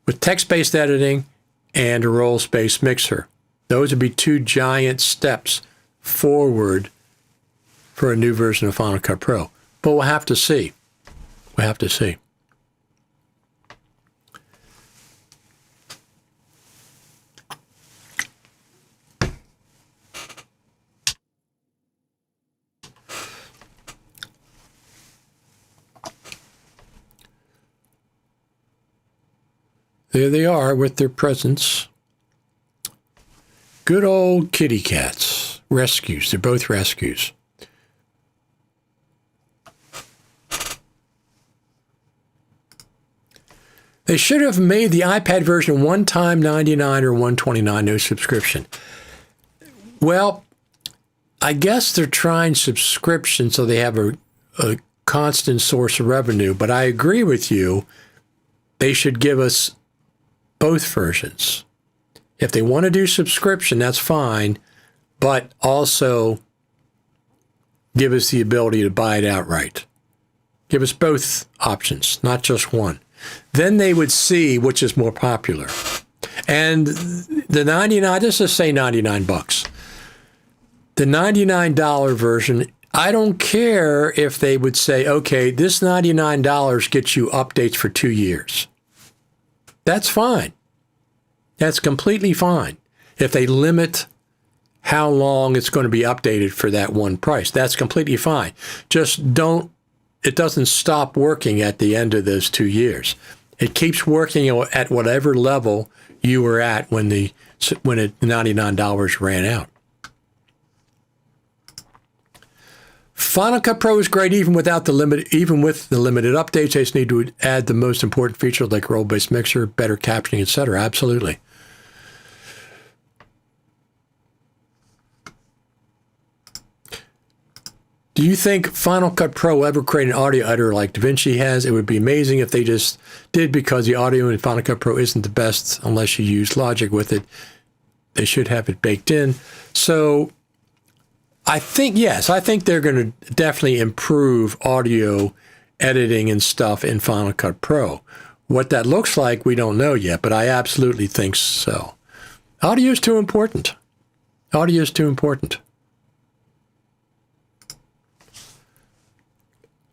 with text-based editing and a roles-based mixer. Those would be two giant steps forward for a new version of Final Cut Pro. But we'll have to see. We'll have to see. There they are with their presents. Good old kitty cats. Rescues. They're both rescues. They should have made the iPad version one time $99 or $129, no subscription. Well, I guess they're trying subscription so they have a constant source of revenue. But I agree with you. They should give us both versions. If they want to do subscription, that's fine, but also give us the ability to buy it outright. Give us both options, not just one. Then they would see which is more popular. And the 99, let's just say 99 bucks. The $99 version, I don't care if they would say, okay, this $99 gets you updates for 2 years. That's fine. That's completely fine. If they limit how long it's going to be updated for that one price, that's completely fine. Just don't, it doesn't stop working at the end of those 2 years. It keeps working at whatever level you were at when the $99 ran out. Final Cut Pro is great even with the limited updates. They just need to add the most important features like role-based mixer, better captioning, etc. Absolutely. Do you think Final Cut Pro will ever create an audio editor like DaVinci has? It would be amazing if they just did, because the audio in Final Cut Pro isn't the best unless you use Logic with it. They should have it baked in. So I think, yes, I think they're going to definitely improve audio editing and stuff in Final Cut Pro. What that looks like, we don't know yet, but I absolutely think so. Audio is too important. Audio is too important.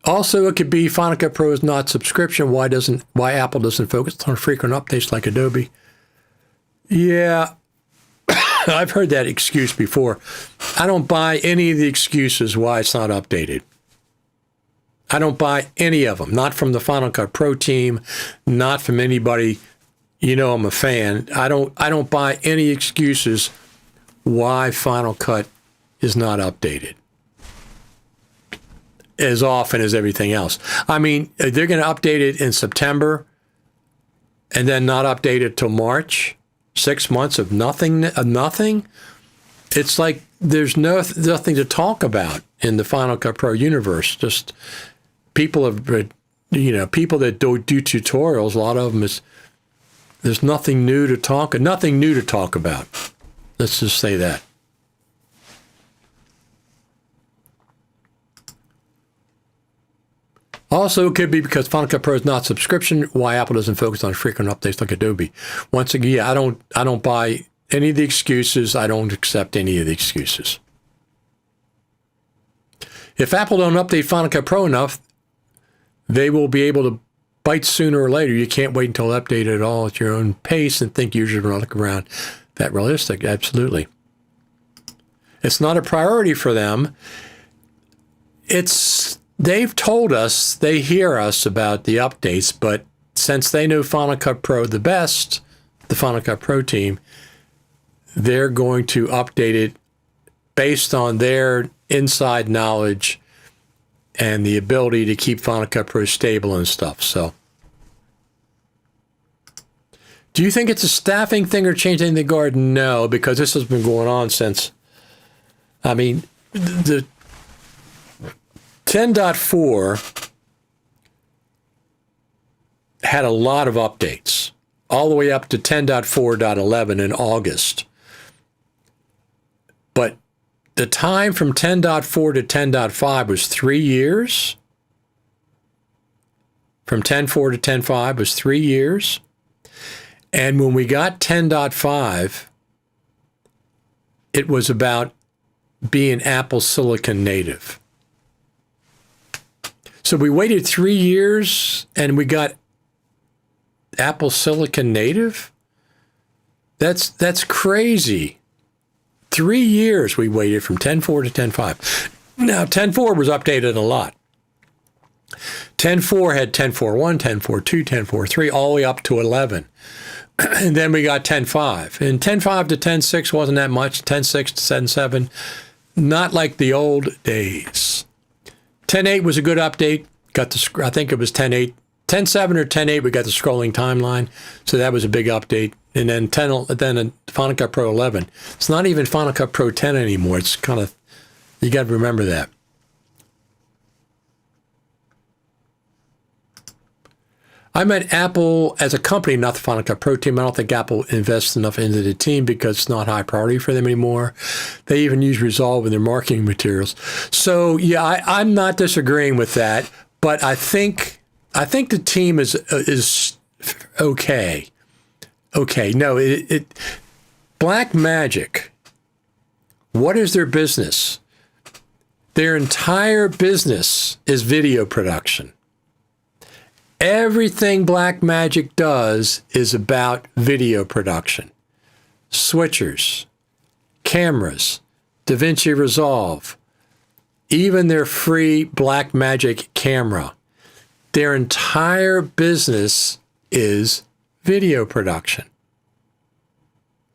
Also, it could be Final Cut Pro is not subscription. Why Apple doesn't focus on frequent updates like Adobe? Yeah, I've heard that excuse before. I don't buy any of the excuses why it's not updated. I don't buy any of them. Not from the Final Cut Pro team, not from anybody. You know I'm a fan. I don't buy any excuses why Final Cut is not updated as often as everything else. I mean, they're going to update it in September and then not update it till March. 6 months of nothing. It's like there's nothing to talk about in the Final Cut Pro universe. Just people people that do tutorials. A lot of them there's nothing new to talk about. Let's just say that. Also, it could be because Final Cut Pro is not subscription, why Apple doesn't focus on frequent updates like Adobe. Once again, I don't buy any of the excuses. I don't accept any of the excuses. If Apple don't update Final Cut Pro enough, they will be able to bite sooner or later. You can't wait until update it all at your own pace and think users are going to look around that realistic. Absolutely. It's not a priority for them. They've told us, they hear us about the updates, but since they know Final Cut Pro the best, the Final Cut Pro team, they're going to update it based on their inside knowledge and the ability to keep Final Cut Pro stable and stuff. So, do you think it's a staffing thing or changing in the guard? No, because this has been going on since, I mean, 10.4 had a lot of updates, all the way up to 10.4.11 in August. But the time from 10.4 to 10.5 was 3 years. From 10.4 to 10.5 was 3 years. And when we got 10.5, it was about being Apple Silicon native. So we waited 3 years and we got Apple Silicon native? That's crazy. 3 years we waited from 10.4 to 10.5. Now, 10.4 was updated a lot. 10.4 had 10.4.1, 10.4.2, 10.4.3, all the way up to 11. And then we got 10.5. And 10.5 to 10.6 wasn't that much. 10.6 to 10.7, not like the old days. 10.8 was a good update. Got the, I think it was 10.8. 10.7 or 10.8, we got the scrolling timeline. So that was a big update. And then then Final Cut Pro 11. It's not even Final Cut Pro 10 anymore. It's kind of, you got to remember that. I meant Apple as a company, not the Final Cut Pro team. I don't think Apple invests enough into the team because it's not high priority for them anymore. They even use Resolve in their marketing materials. So yeah, I'm not disagreeing with that, but I think the team is okay. Okay, no, Blackmagic, what is their business? Their entire business is video production. Everything Blackmagic does is about video production. Switchers, cameras, DaVinci Resolve, even their free Blackmagic camera. Their entire business is video production.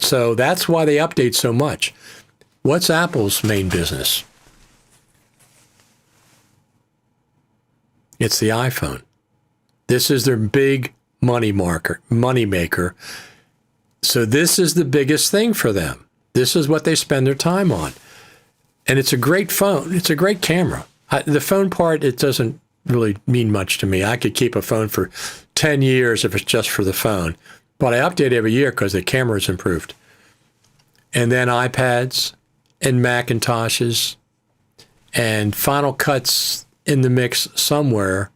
So that's why they update so much. What's Apple's main business? It's the iPhone. This is their big money maker. So this is the biggest thing for them. This is what they spend their time on. And it's a great phone. It's a great camera. The phone part, it doesn't really mean much to me. I could keep a phone for 10 years if it's just for the phone. But I update every year because the camera's improved. And then iPads and Macintoshes and Final Cut's in the mix somewhere.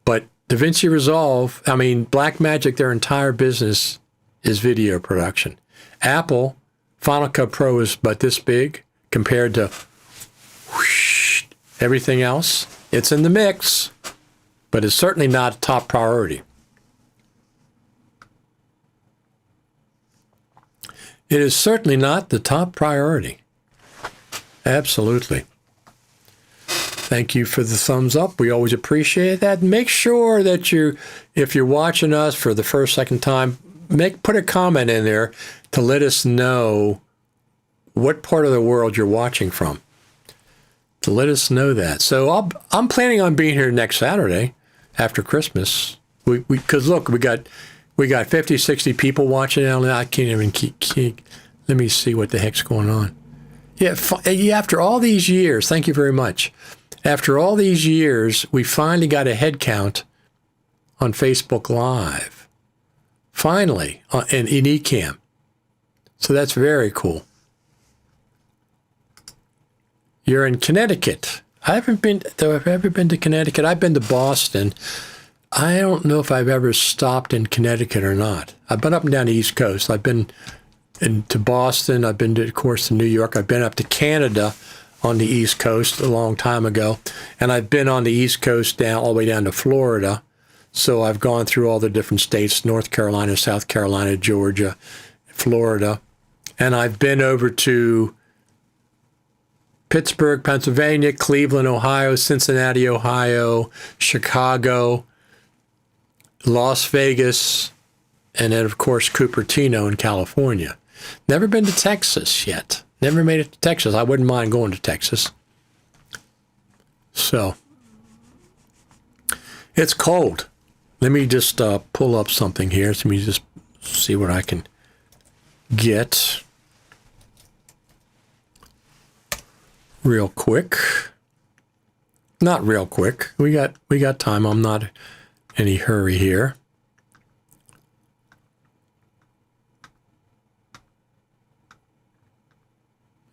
But DaVinci Resolve, Blackmagic, their entire business is video production. Apple, Final Cut Pro is but this big compared to everything else. It's in the mix, but it's certainly not top priority. It is certainly not the top priority. Absolutely. Thank you for the thumbs up. We always appreciate that. Make sure that if you're watching us for the first, second time, put a comment in there to let us know what part of the world you're watching from. To let us know that. So I'm planning on being here next Saturday after Christmas. Because look, we got 50, 60 people watching now. I can't even keep. Let me see what the heck's going on. Yeah, after all these years, thank you very much. After all these years, we finally got a head count on Facebook Live. Finally, in Ecamm. So that's very cool. You're in Connecticut. I haven't been, though I've ever been to Connecticut. I've been to Boston. I don't know if I've ever stopped in Connecticut or not. I've been up and down the East Coast. I've been to Boston. I've been, of course, to New York. I've been up to Canada on the East Coast a long time ago. And I've been on the East Coast all the way down to Florida. So I've gone through all the different states, North Carolina, South Carolina, Georgia, Florida. And I've been over to Pittsburgh, Pennsylvania, Cleveland, Ohio, Cincinnati, Ohio, Chicago, Las Vegas, and then, of course, Cupertino in California. Never been to Texas yet. Never made it to Texas. I wouldn't mind going to Texas. So, it's cold. Let me just pull up something here. Let me just see what I can get real quick. Not real quick. We got time. I'm not in any hurry here.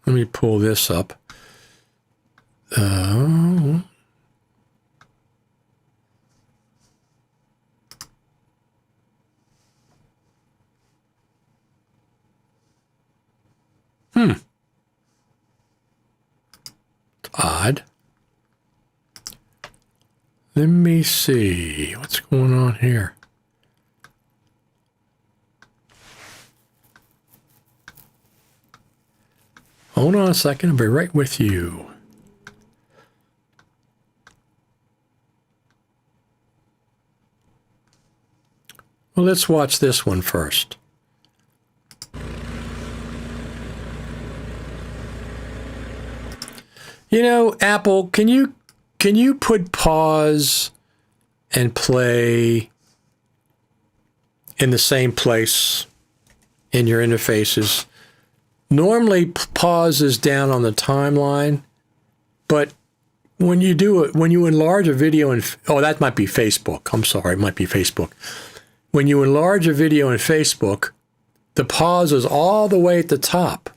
Let me pull this up. Odd. Let me see what's going on here. Hold on a second. I'll be right with you. Well, let's watch this one first. You know, Apple, can you put pause and play in the same place in your interfaces? Normally, pause is down on the timeline, but when you do it, when you enlarge a video in, oh, that might be Facebook. I'm sorry, it might be Facebook. When you enlarge a video in Facebook, the pause is all the way at the top,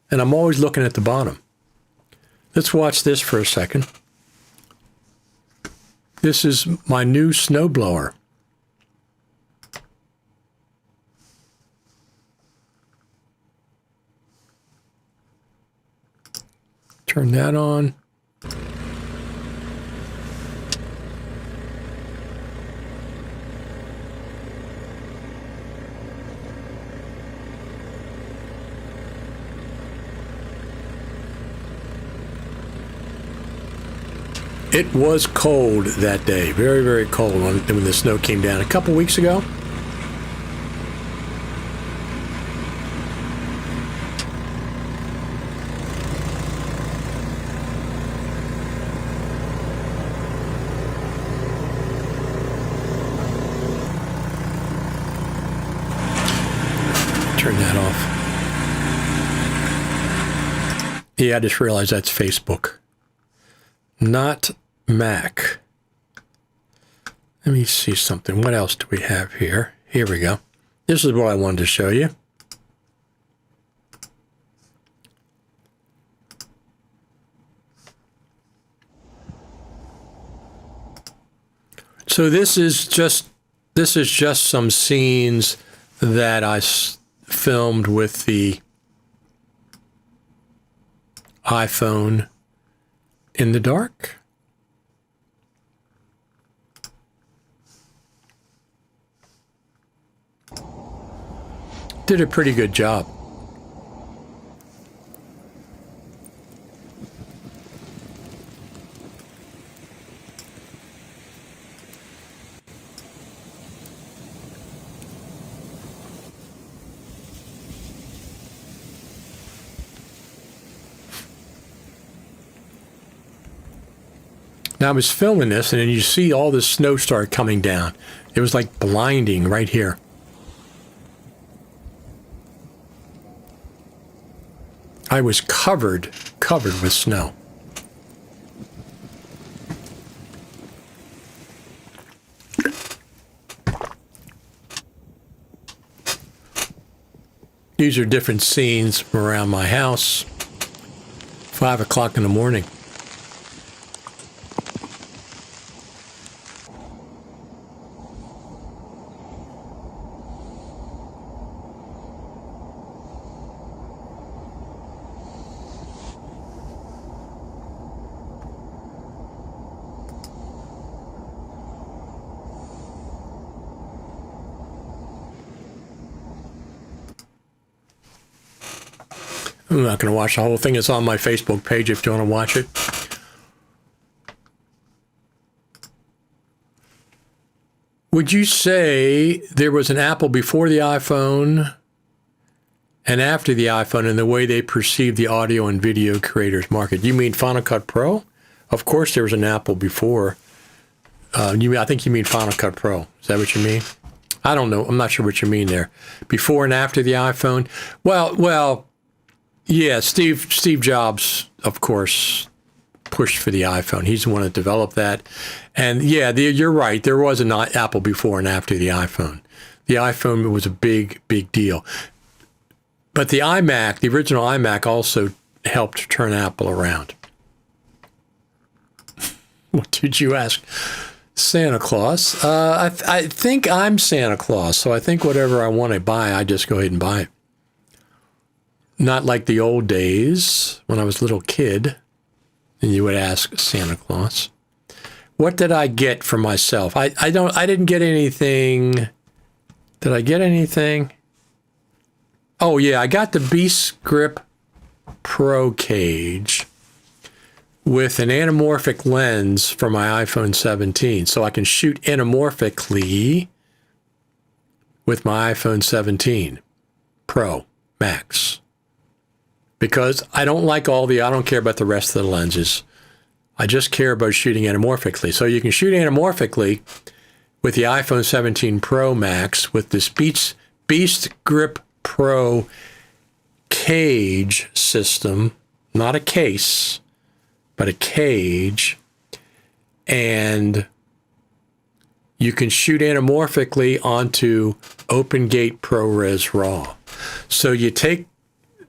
and I'm always looking at the bottom. Let's watch this for a second. This is my new snowblower. Turn that on. It was cold that day, very, very cold when the snow came down a couple weeks ago. Turn that off. Yeah, I just realized that's Facebook, not Mac. Let me see something. What else do we have here? Here we go. This is what I wanted to show you. So this is just some scenes that I filmed with the iPhone in the dark. Did a pretty good job. Now I was filming this, and then you see all this snow start coming down. It was like blinding right here. I was covered with snow. These are different scenes from around my house. 5 o'clock in the morning. I'm not going to watch the whole thing. It's on my Facebook page if you want to watch it. Would you say there was an Apple before the iPhone and after the iPhone in the way they perceive the audio and video creators market? You mean Final Cut Pro? Of course there was an Apple before. I think you mean Final Cut Pro. Is that what you mean? I don't know. I'm not sure what you mean there. Before and after the iPhone? Well, yeah, Steve Jobs, of course, pushed for the iPhone. He's the one that developed that. And yeah, you're right. There was an Apple before and after the iPhone. The iPhone was a big, big deal. But the iMac, the original iMac, also helped turn Apple around. What did you ask? Santa Claus. I think I'm Santa Claus, so I think whatever I want to buy, I just go ahead and buy it. Not like the old days when I was a little kid and you would ask Santa Claus, what did I get for myself? I didn't get anything. Did I get anything? Oh yeah, I got the Beast Grip Pro cage with an anamorphic lens for my iPhone 17. So I can shoot anamorphically with my iPhone 17 Pro Max. Because I don't care about the rest of the lenses. I just care about shooting anamorphically. So you can shoot anamorphically with the iPhone 17 Pro Max with this Beast Grip Pro cage system, not a case, but a cage, and you can shoot anamorphically onto OpenGate ProRes RAW. So you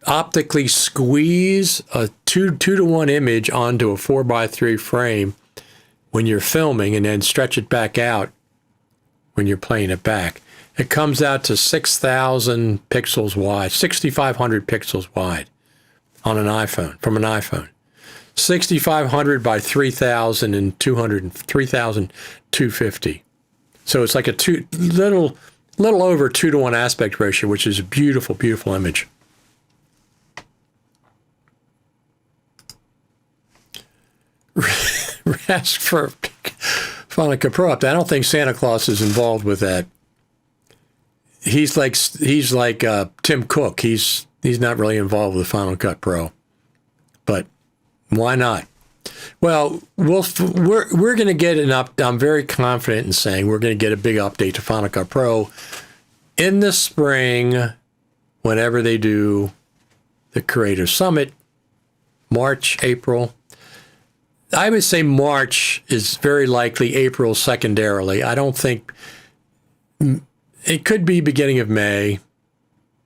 optically squeeze a 2:1 image onto a 4:3 frame when you're filming and then stretch it back out when you're playing it back. It comes out to 6,000 pixels wide, 6,500 pixels wide on an iPhone, from an iPhone. 6,500 by 3,200, 3,250. So it's like a little over 2:1 aspect ratio, which is a beautiful, beautiful image. Ask for Final Cut Pro update. I don't think Santa Claus is involved with that. He's like Tim Cook. He's not really involved with Final Cut Pro, but why not? Well, we're going to get an up. I'm very confident in saying we're going to get a big update to Final Cut Pro in the spring, whenever they do the Creator Summit, March, April. I would say March is very likely, April secondarily. I don't think it could be beginning of May,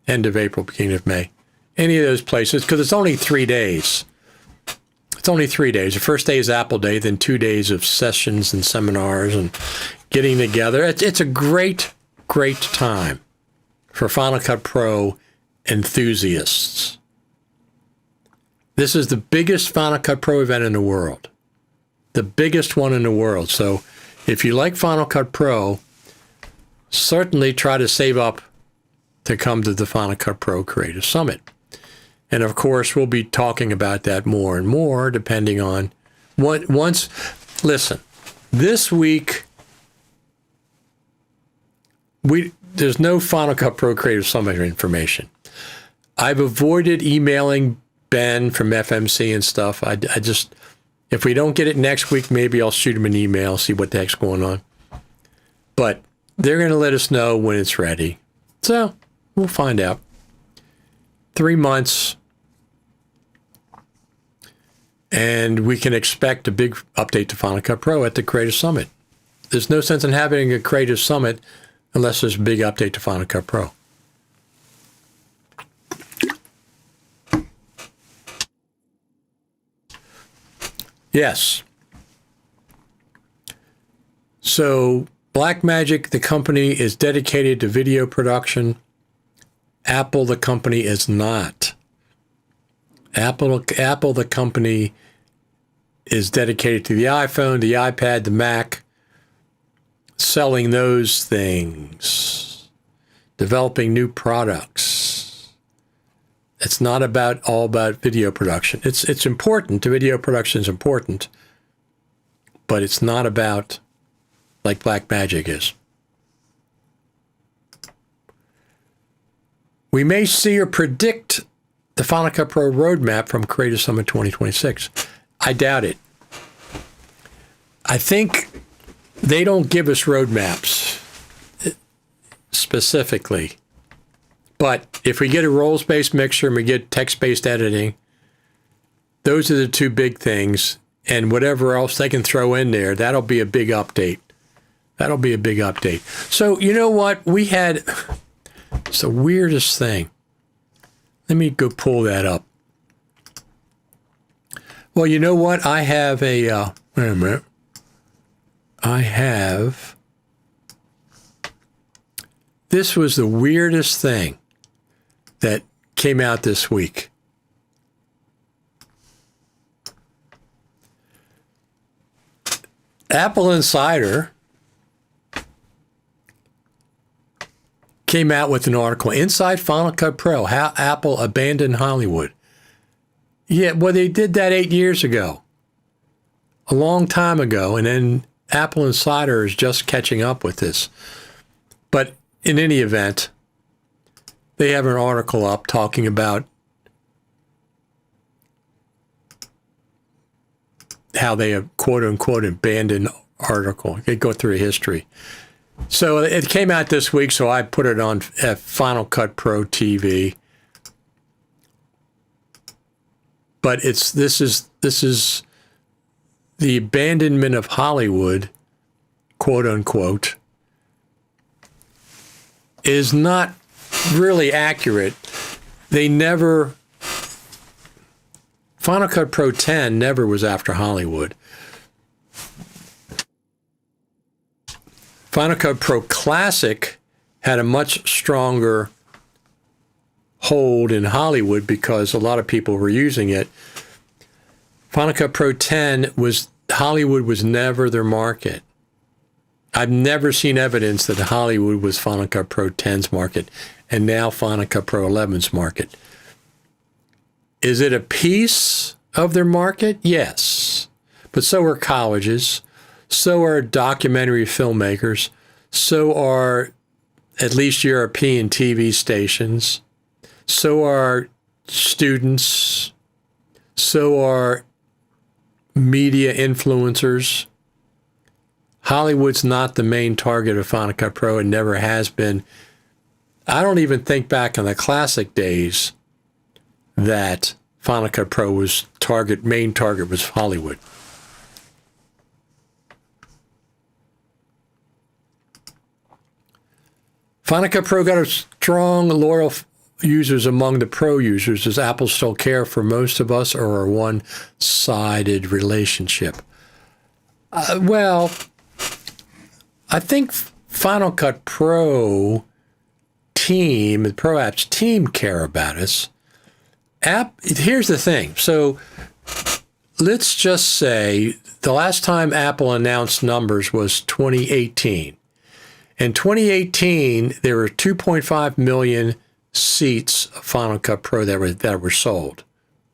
end of April, beginning of May. Any of those places, because it's only 3 days. It's only 3 days. The first day is Apple Day, then 2 days of sessions and seminars and getting together. It's a great, great time for Final Cut Pro enthusiasts. This is the biggest Final Cut Pro event in the world. The biggest one in the world. So if you like Final Cut Pro, certainly try to save up to come to the Final Cut Pro Creative Summit. And of course, we'll be talking about that more and more, depending on listen, this week, there's no Final Cut Pro Creative Summit information. I've avoided emailing Ben from FMC and stuff. I just, if we don't get it next week, maybe I'll shoot him an email, see what the heck's going on. But they're going to let us know when it's ready. So we'll find out. 3 months. And we can expect a big update to Final Cut Pro at the Creative Summit. There's no sense in having a Creative Summit unless there's a big update to Final Cut Pro. Yes. So Blackmagic, the company, is dedicated to video production. Apple, the company, is not. Apple, the company, is dedicated to the iPhone, the iPad, the Mac, selling those things, developing new products. It's not all about video production. It's important. The video production is important, but it's not about like Blackmagic is. We may see or predict the Final Cut Pro roadmap from Creative Summit 2026. I doubt it. I think they don't give us roadmaps specifically. But if we get a roles-based mixer and we get text-based editing, those are the two big things. and whatever else they can throw in there, that'll be a big update. That'll be a big update. So you know what? It's the weirdest thing. Let me go pull that up. Well, you know what? I have wait a minute. This was the weirdest thing that came out this week. Apple Insider came out with an article, Inside Final Cut Pro, How Apple Abandoned Hollywood. Yeah, well, they did that 8 years ago, a long time ago, and then Apple Insider is just catching up with this. But in any event, they have an article up talking about how they have quote-unquote abandoned article. They go through a history. So it came out this week, so I put it on Final Cut Pro TV. But this is the abandonment of Hollywood, quote unquote, is not really accurate. Final Cut Pro 10 never was after Hollywood. Final Cut Pro Classic had a much stronger hold in Hollywood because a lot of people were using it. Final Cut Pro 10 Hollywood was never their market. I've never seen evidence that Hollywood was Final Cut Pro 10's market and now Final Cut Pro 11's market. Is it a piece of their market? Yes. But so are colleges, so are documentary filmmakers, so are at least European TV stations, so are students, so are media influencers. Hollywood's not the main target of Final Cut Pro and never has been. I don't even think back in the classic days that Final Cut Pro main target was Hollywood. Final Cut Pro got a strong, loyal users among the pro users. Does Apple still care for most of us, or a one-sided relationship? Well, I think Final Cut Pro team, the Pro Apps team care about us. Here's the thing. So let's just say the last time Apple announced numbers was 2018. In 2018, there were 2.5 million seats of Final Cut Pro that were sold,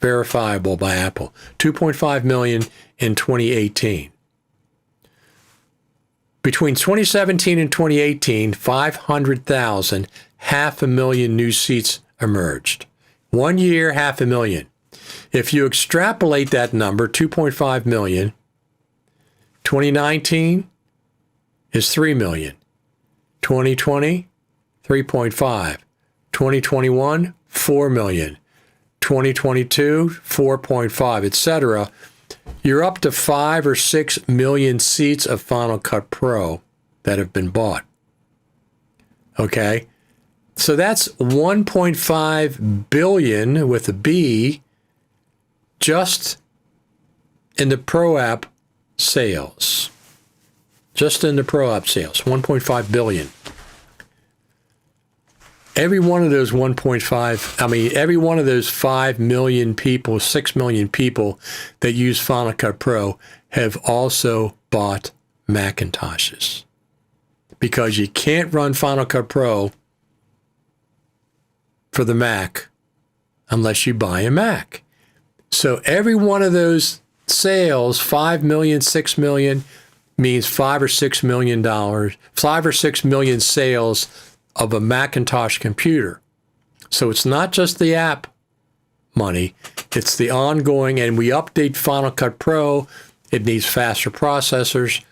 verifiable by Apple. 2.5 million in 2018. Between 2017 and 2018, 500,000, 500,000 new seats emerged. 1 year, 500,000. If you extrapolate that number, 2.5 million, 2019 is 3 million. 2020, 3.5. 2021, 4 million. 2022, 4.5, etc. You're up to 5 or 6 million seats of Final Cut Pro that have been bought. Okay? So that's 1.5 billion with a B just in the Pro App sales. Just in the Pro App sales, 1.5 billion. Every one of those every one of those 5 million people, 6 million people that use Final Cut Pro have also bought Macintoshes. Because you can't run Final Cut Pro for the Mac unless you buy a Mac. So every one of those sales, 5 million, 6 million, means $5 or $6 million, 5 or 6 million sales of a Macintosh computer. So it's not just the app money, it's the ongoing, and we update Final Cut Pro, it needs faster processors,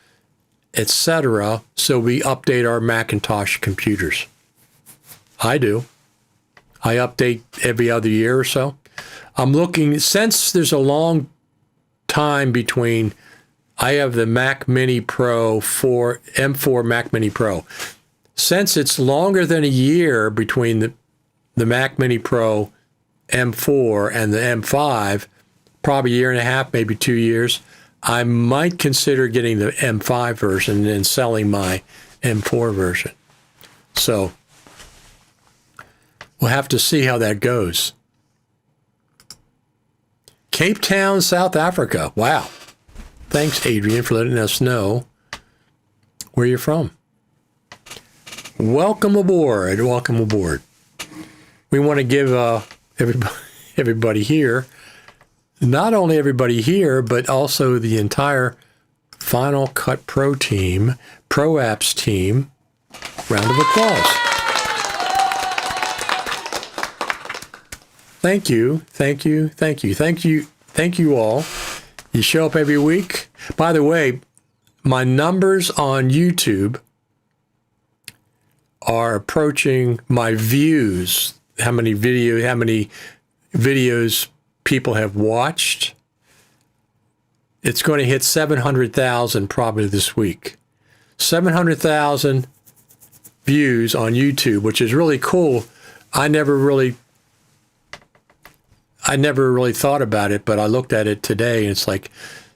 etc. So we update our Macintosh computers. I do. I update every other year or so. I'm looking, since there's a long time between, I have the Mac Mini Pro M4 Mac Mini Pro. Since it's longer than a year between the Mac Mini Pro M4 and the M5, probably a year and a half, maybe 2 years, I might consider getting the M5 version and then selling my M4 version. So we'll have to see how that goes. Cape Town, South Africa. Wow. Thanks, Adrian, for letting us know where you're from. Welcome aboard. Welcome aboard. We want to give everybody here, not only everybody here, but also the entire Final Cut Pro team, Pro Apps team, round of applause. Thank you, thank you, thank you, thank you, thank you all. You show up every week. By the way, my numbers on YouTube are approaching my views, how many videos people have watched. It's going to hit 700,000 probably this week. 700,000 views on YouTube, which is really cool. I never really thought about it, but I looked at it today and it's like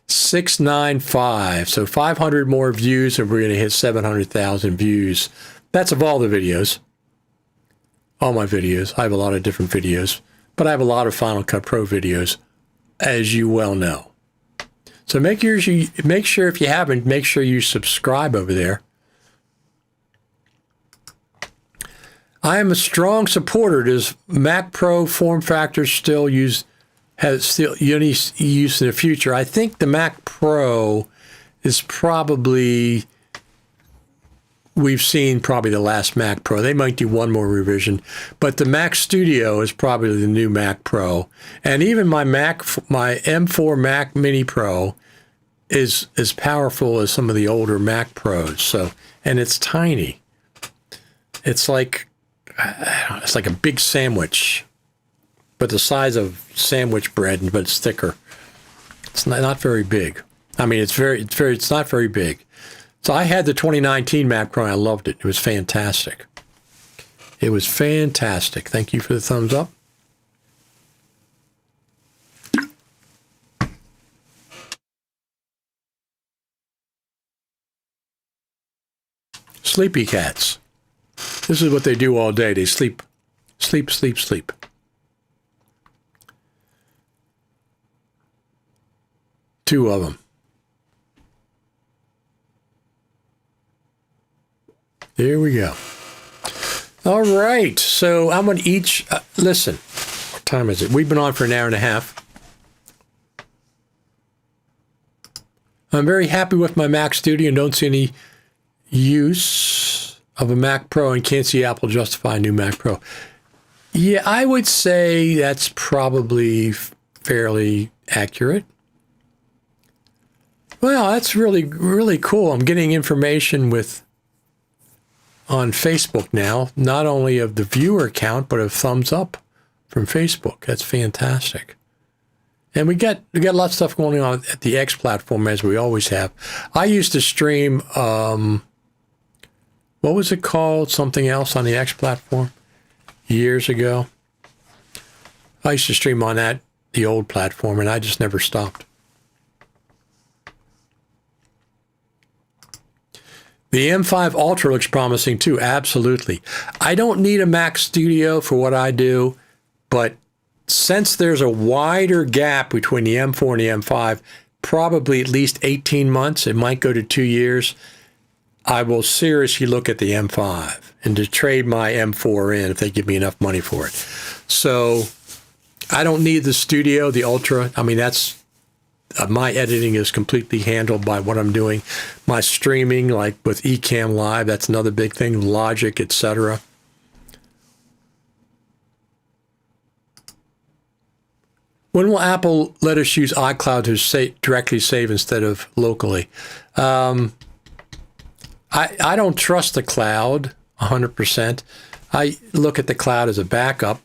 695. So 500 more views and we're going to hit 700,000 views. That's of all the videos. All my videos. I have a lot of different videos, but I have a lot of Final Cut Pro videos, as you well know. So make sure if you haven't, make sure you subscribe over there. I am a strong supporter. Does Mac Pro form factor still use in the future? I think the Mac Pro is probably, we've seen probably the last Mac Pro. They might do one more revision, but the Mac Studio is probably the new Mac Pro. And even my M4 Mac Mini Pro is as powerful as some of the older Mac Pros. So, and it's tiny. It's like a big sandwich, but the size of sandwich bread, but it's thicker. It's not very big. I mean, it's not very big. So I had the 2019 Mac Pro and I loved it. It was fantastic. It was fantastic. Thank you for the thumbs up. Sleepy cats. This is what they do all day. They sleep, sleep, sleep, sleep. Two of them. There we go. All right. So I'm going to each, listen, what time is it? We've been on for an hour and a half. I'm very happy with my Mac Studio and don't see any use of a Mac Pro and can't see Apple justify a new Mac Pro. Yeah, I would say that's probably fairly accurate. Well, that's really, really cool. I'm getting information on Facebook now, not only of the viewer count, but of thumbs up from Facebook. That's fantastic. And we got a lot of stuff going on at the X platform, as we always have. I used to stream, what was it called? Something else on the X platform years ago. I used to stream on the old platform, and I just never stopped. The M5 Ultra looks promising too. Absolutely. I don't need a Mac Studio for what I do, but since there's a wider gap between the M4 and the M5, probably at least 18 months, it might go to 2 years, I will seriously look at the M5 and to trade my M4 in if they give me enough money for it. So I don't need the Studio, the Ultra. I mean, that's my editing is completely handled by what I'm doing. My streaming, like with Ecamm Live, that's another big thing, Logic, etc. When will Apple let us use iCloud to directly save instead of locally? I don't trust the cloud 100%. I look at the cloud as a backup.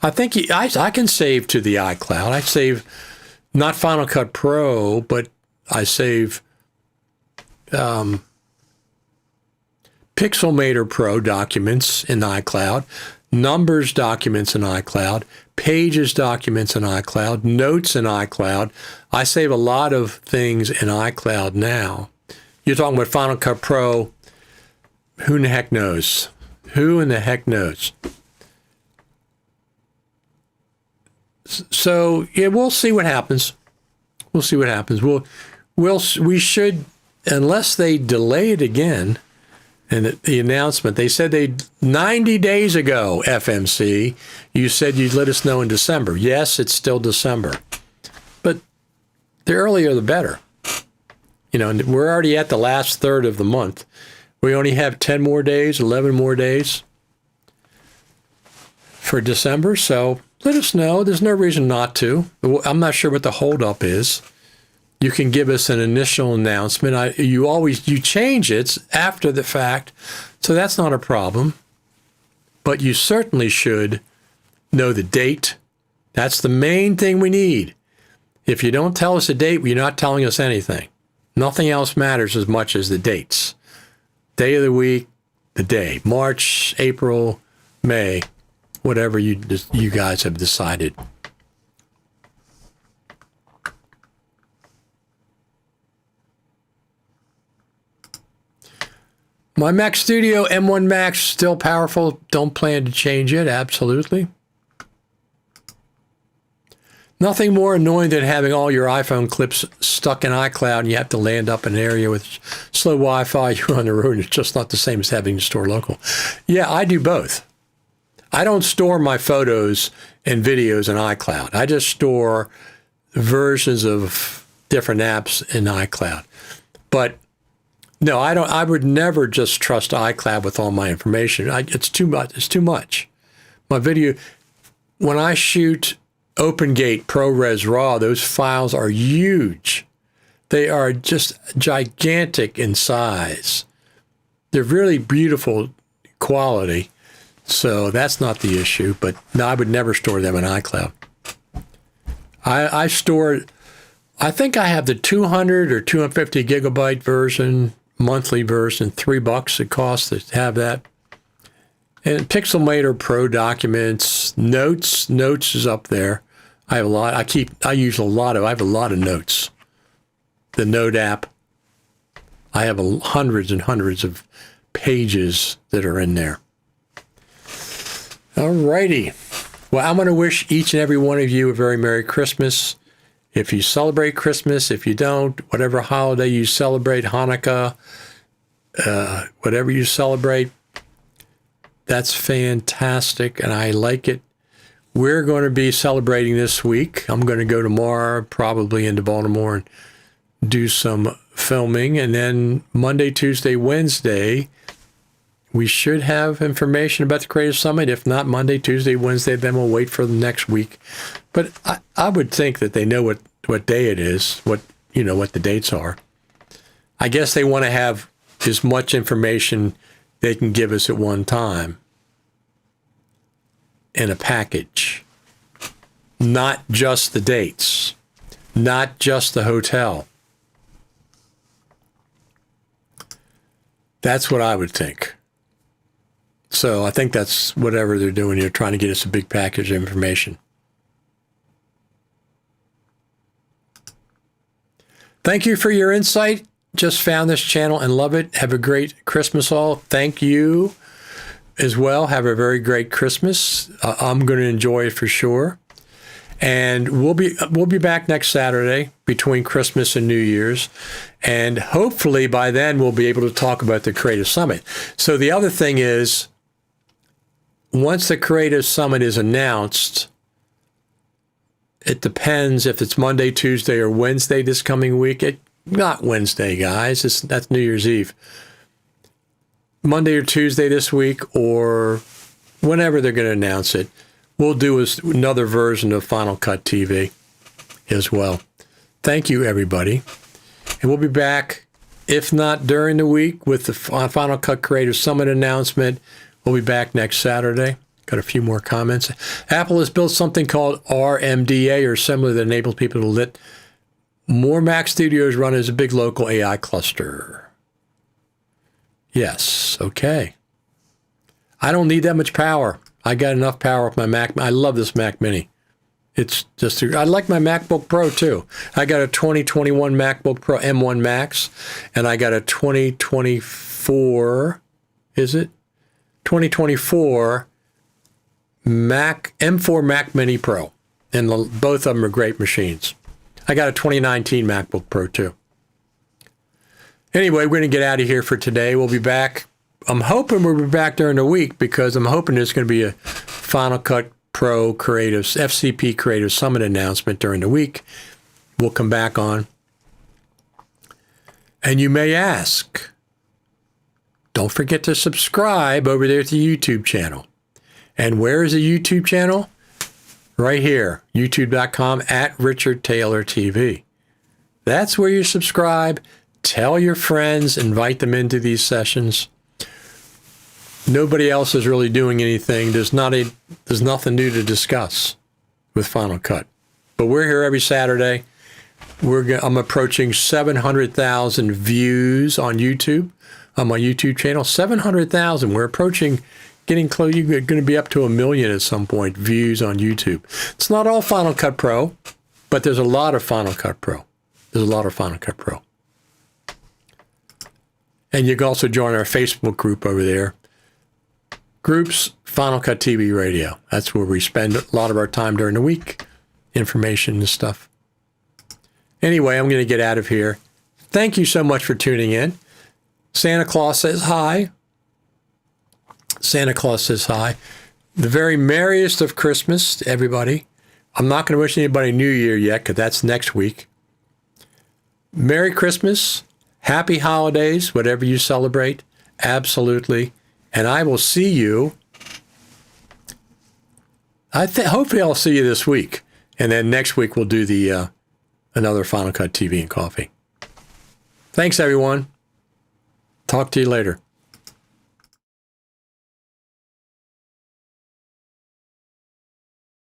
I think I can save to the iCloud. I save not Final Cut Pro, but I save Pixelmator Pro documents in iCloud, Numbers documents in iCloud, Pages documents in iCloud, Notes in iCloud. I save a lot of things in iCloud now. You're talking about Final Cut Pro. Who in the heck knows? Who in the heck knows? So yeah, we'll see what happens. We'll see what happens. We should, unless they delay it again. And the announcement, they said 90 days ago, FMC, you said you'd let us know in December. Yes, it's still December. But the earlier the better. You know, and we're already at the last third of the month. We only have 10 more days, 11 more days for December. So let us know. There's no reason not to. I'm not sure what the holdup is. You can give us an initial announcement. You change it after the fact, so that's not a problem. But you certainly should know the date. That's the main thing we need. If you don't tell us the date, you're not telling us anything. Nothing else matters as much as the dates. Day of the week, the day. March, April, May, whatever you guys have decided. My Mac Studio M1 Max, still powerful. Don't plan to change it, absolutely. Nothing more annoying than having all your iPhone clips stuck in iCloud and you have to land up in an area with slow Wi-Fi. You're on the road. It's just not the same as having to store local. Yeah, I do both. I don't store my photos and videos in iCloud. I just store versions of different apps in iCloud. But no, I don't. I would never just trust iCloud with all my information. It's too much. It's too much. My video, when I shoot OpenGate ProRes RAW, those files are huge. They are just gigantic in size. They're really beautiful quality. So that's not the issue. But no, I would never store them in iCloud. I store. I think I have the 200 or 250 gigabyte version. Monthly version, $3 it costs to have that. And Pixelmator Pro documents, Notes is up there. I have a lot. I have a lot of notes. The Note app. I have hundreds and hundreds of pages that are in there. All righty. Well, I'm going to wish each and every one of you a very Merry Christmas. If you celebrate Christmas, if you don't, whatever holiday you celebrate, Hanukkah, whatever you celebrate, that's fantastic, and I like it. We're going to be celebrating this week. I'm going to go tomorrow, probably into Baltimore, and do some filming. And then Monday, Tuesday, Wednesday, we should have information about the Creative Summit. If not Monday, Tuesday, Wednesday, then we'll wait for the next week. But I would think that they know what day it is, what the dates are. I guess they want to have as much information they can give us at one time in a package. Not just the dates, not just the hotel. That's what I would think. So I think that's whatever they're doing here, trying to get us a big package of information. Thank you for your insight. Just found this channel and love it. Have a great Christmas all. Thank you as well. Have a very great Christmas. I'm going to enjoy it for sure. And we'll be back next Saturday between Christmas and New Year's. And hopefully by then we'll be able to talk about the Creative Summit. So the other thing is, once the Creative Summit is announced, it depends if it's Monday, Tuesday, or Wednesday this coming week. Not Wednesday, guys. That's New Year's Eve. Monday or Tuesday this week, or whenever they're going to announce it, we'll do another version of Final Cut TV as well. Thank you, everybody. And we'll be back, if not during the week, with the Final Cut Creative Summit announcement. We'll be back next Saturday. Got a few more comments. Apple has built something called RMDA, or similar, that enables people to let more Mac Studios run as a big local AI cluster. Yes, okay. I don't need that much power. I got enough power with my Mac. I love this Mac Mini. It's just, I like my MacBook Pro too. I got a 2021 MacBook Pro M1 Max, and I got a 2024, is it? 2024 Mac M4 Mac Mini Pro, and both of them are great machines. I got a 2019 MacBook Pro too. Anyway, we're going to get out of here for today. We'll be back. I'm hoping we'll be back during the week, because I'm hoping there's going to be a Final Cut Pro Creative, FCP Creative Summit announcement during the week. We'll come back on. And you may ask, don't forget to subscribe over there to the YouTube channel. And where is the YouTube channel? Right here, youtube.com/RichardTaylorTV. That's where you subscribe. Tell your friends, invite them into these sessions. Nobody else is really doing anything. There's nothing new to discuss with Final Cut. But we're here every Saturday. I'm approaching 700,000 views on YouTube, on my YouTube channel. 700,000. We're approaching, getting close. You're going to be up to 1 million at some point, views on YouTube. It's not all Final Cut Pro, but there's a lot of Final Cut Pro. There's a lot of Final Cut Pro. And you can also join our Facebook group over there. Groups, Final Cut TV Radio. That's where we spend a lot of our time during the week. Information and stuff. Anyway, I'm going to get out of here. Thank you so much for tuning in. Santa Claus says hi. Santa Claus says hi. The very merriest of Christmas to everybody. I'm not going to wish anybody New Year yet, because that's next week. Merry Christmas. Happy holidays, whatever you celebrate. Absolutely. And I will see you. Hopefully I'll see you this week. And then next week we'll do the another Final Cut TV and Coffee. Thanks, everyone. Talk to you later.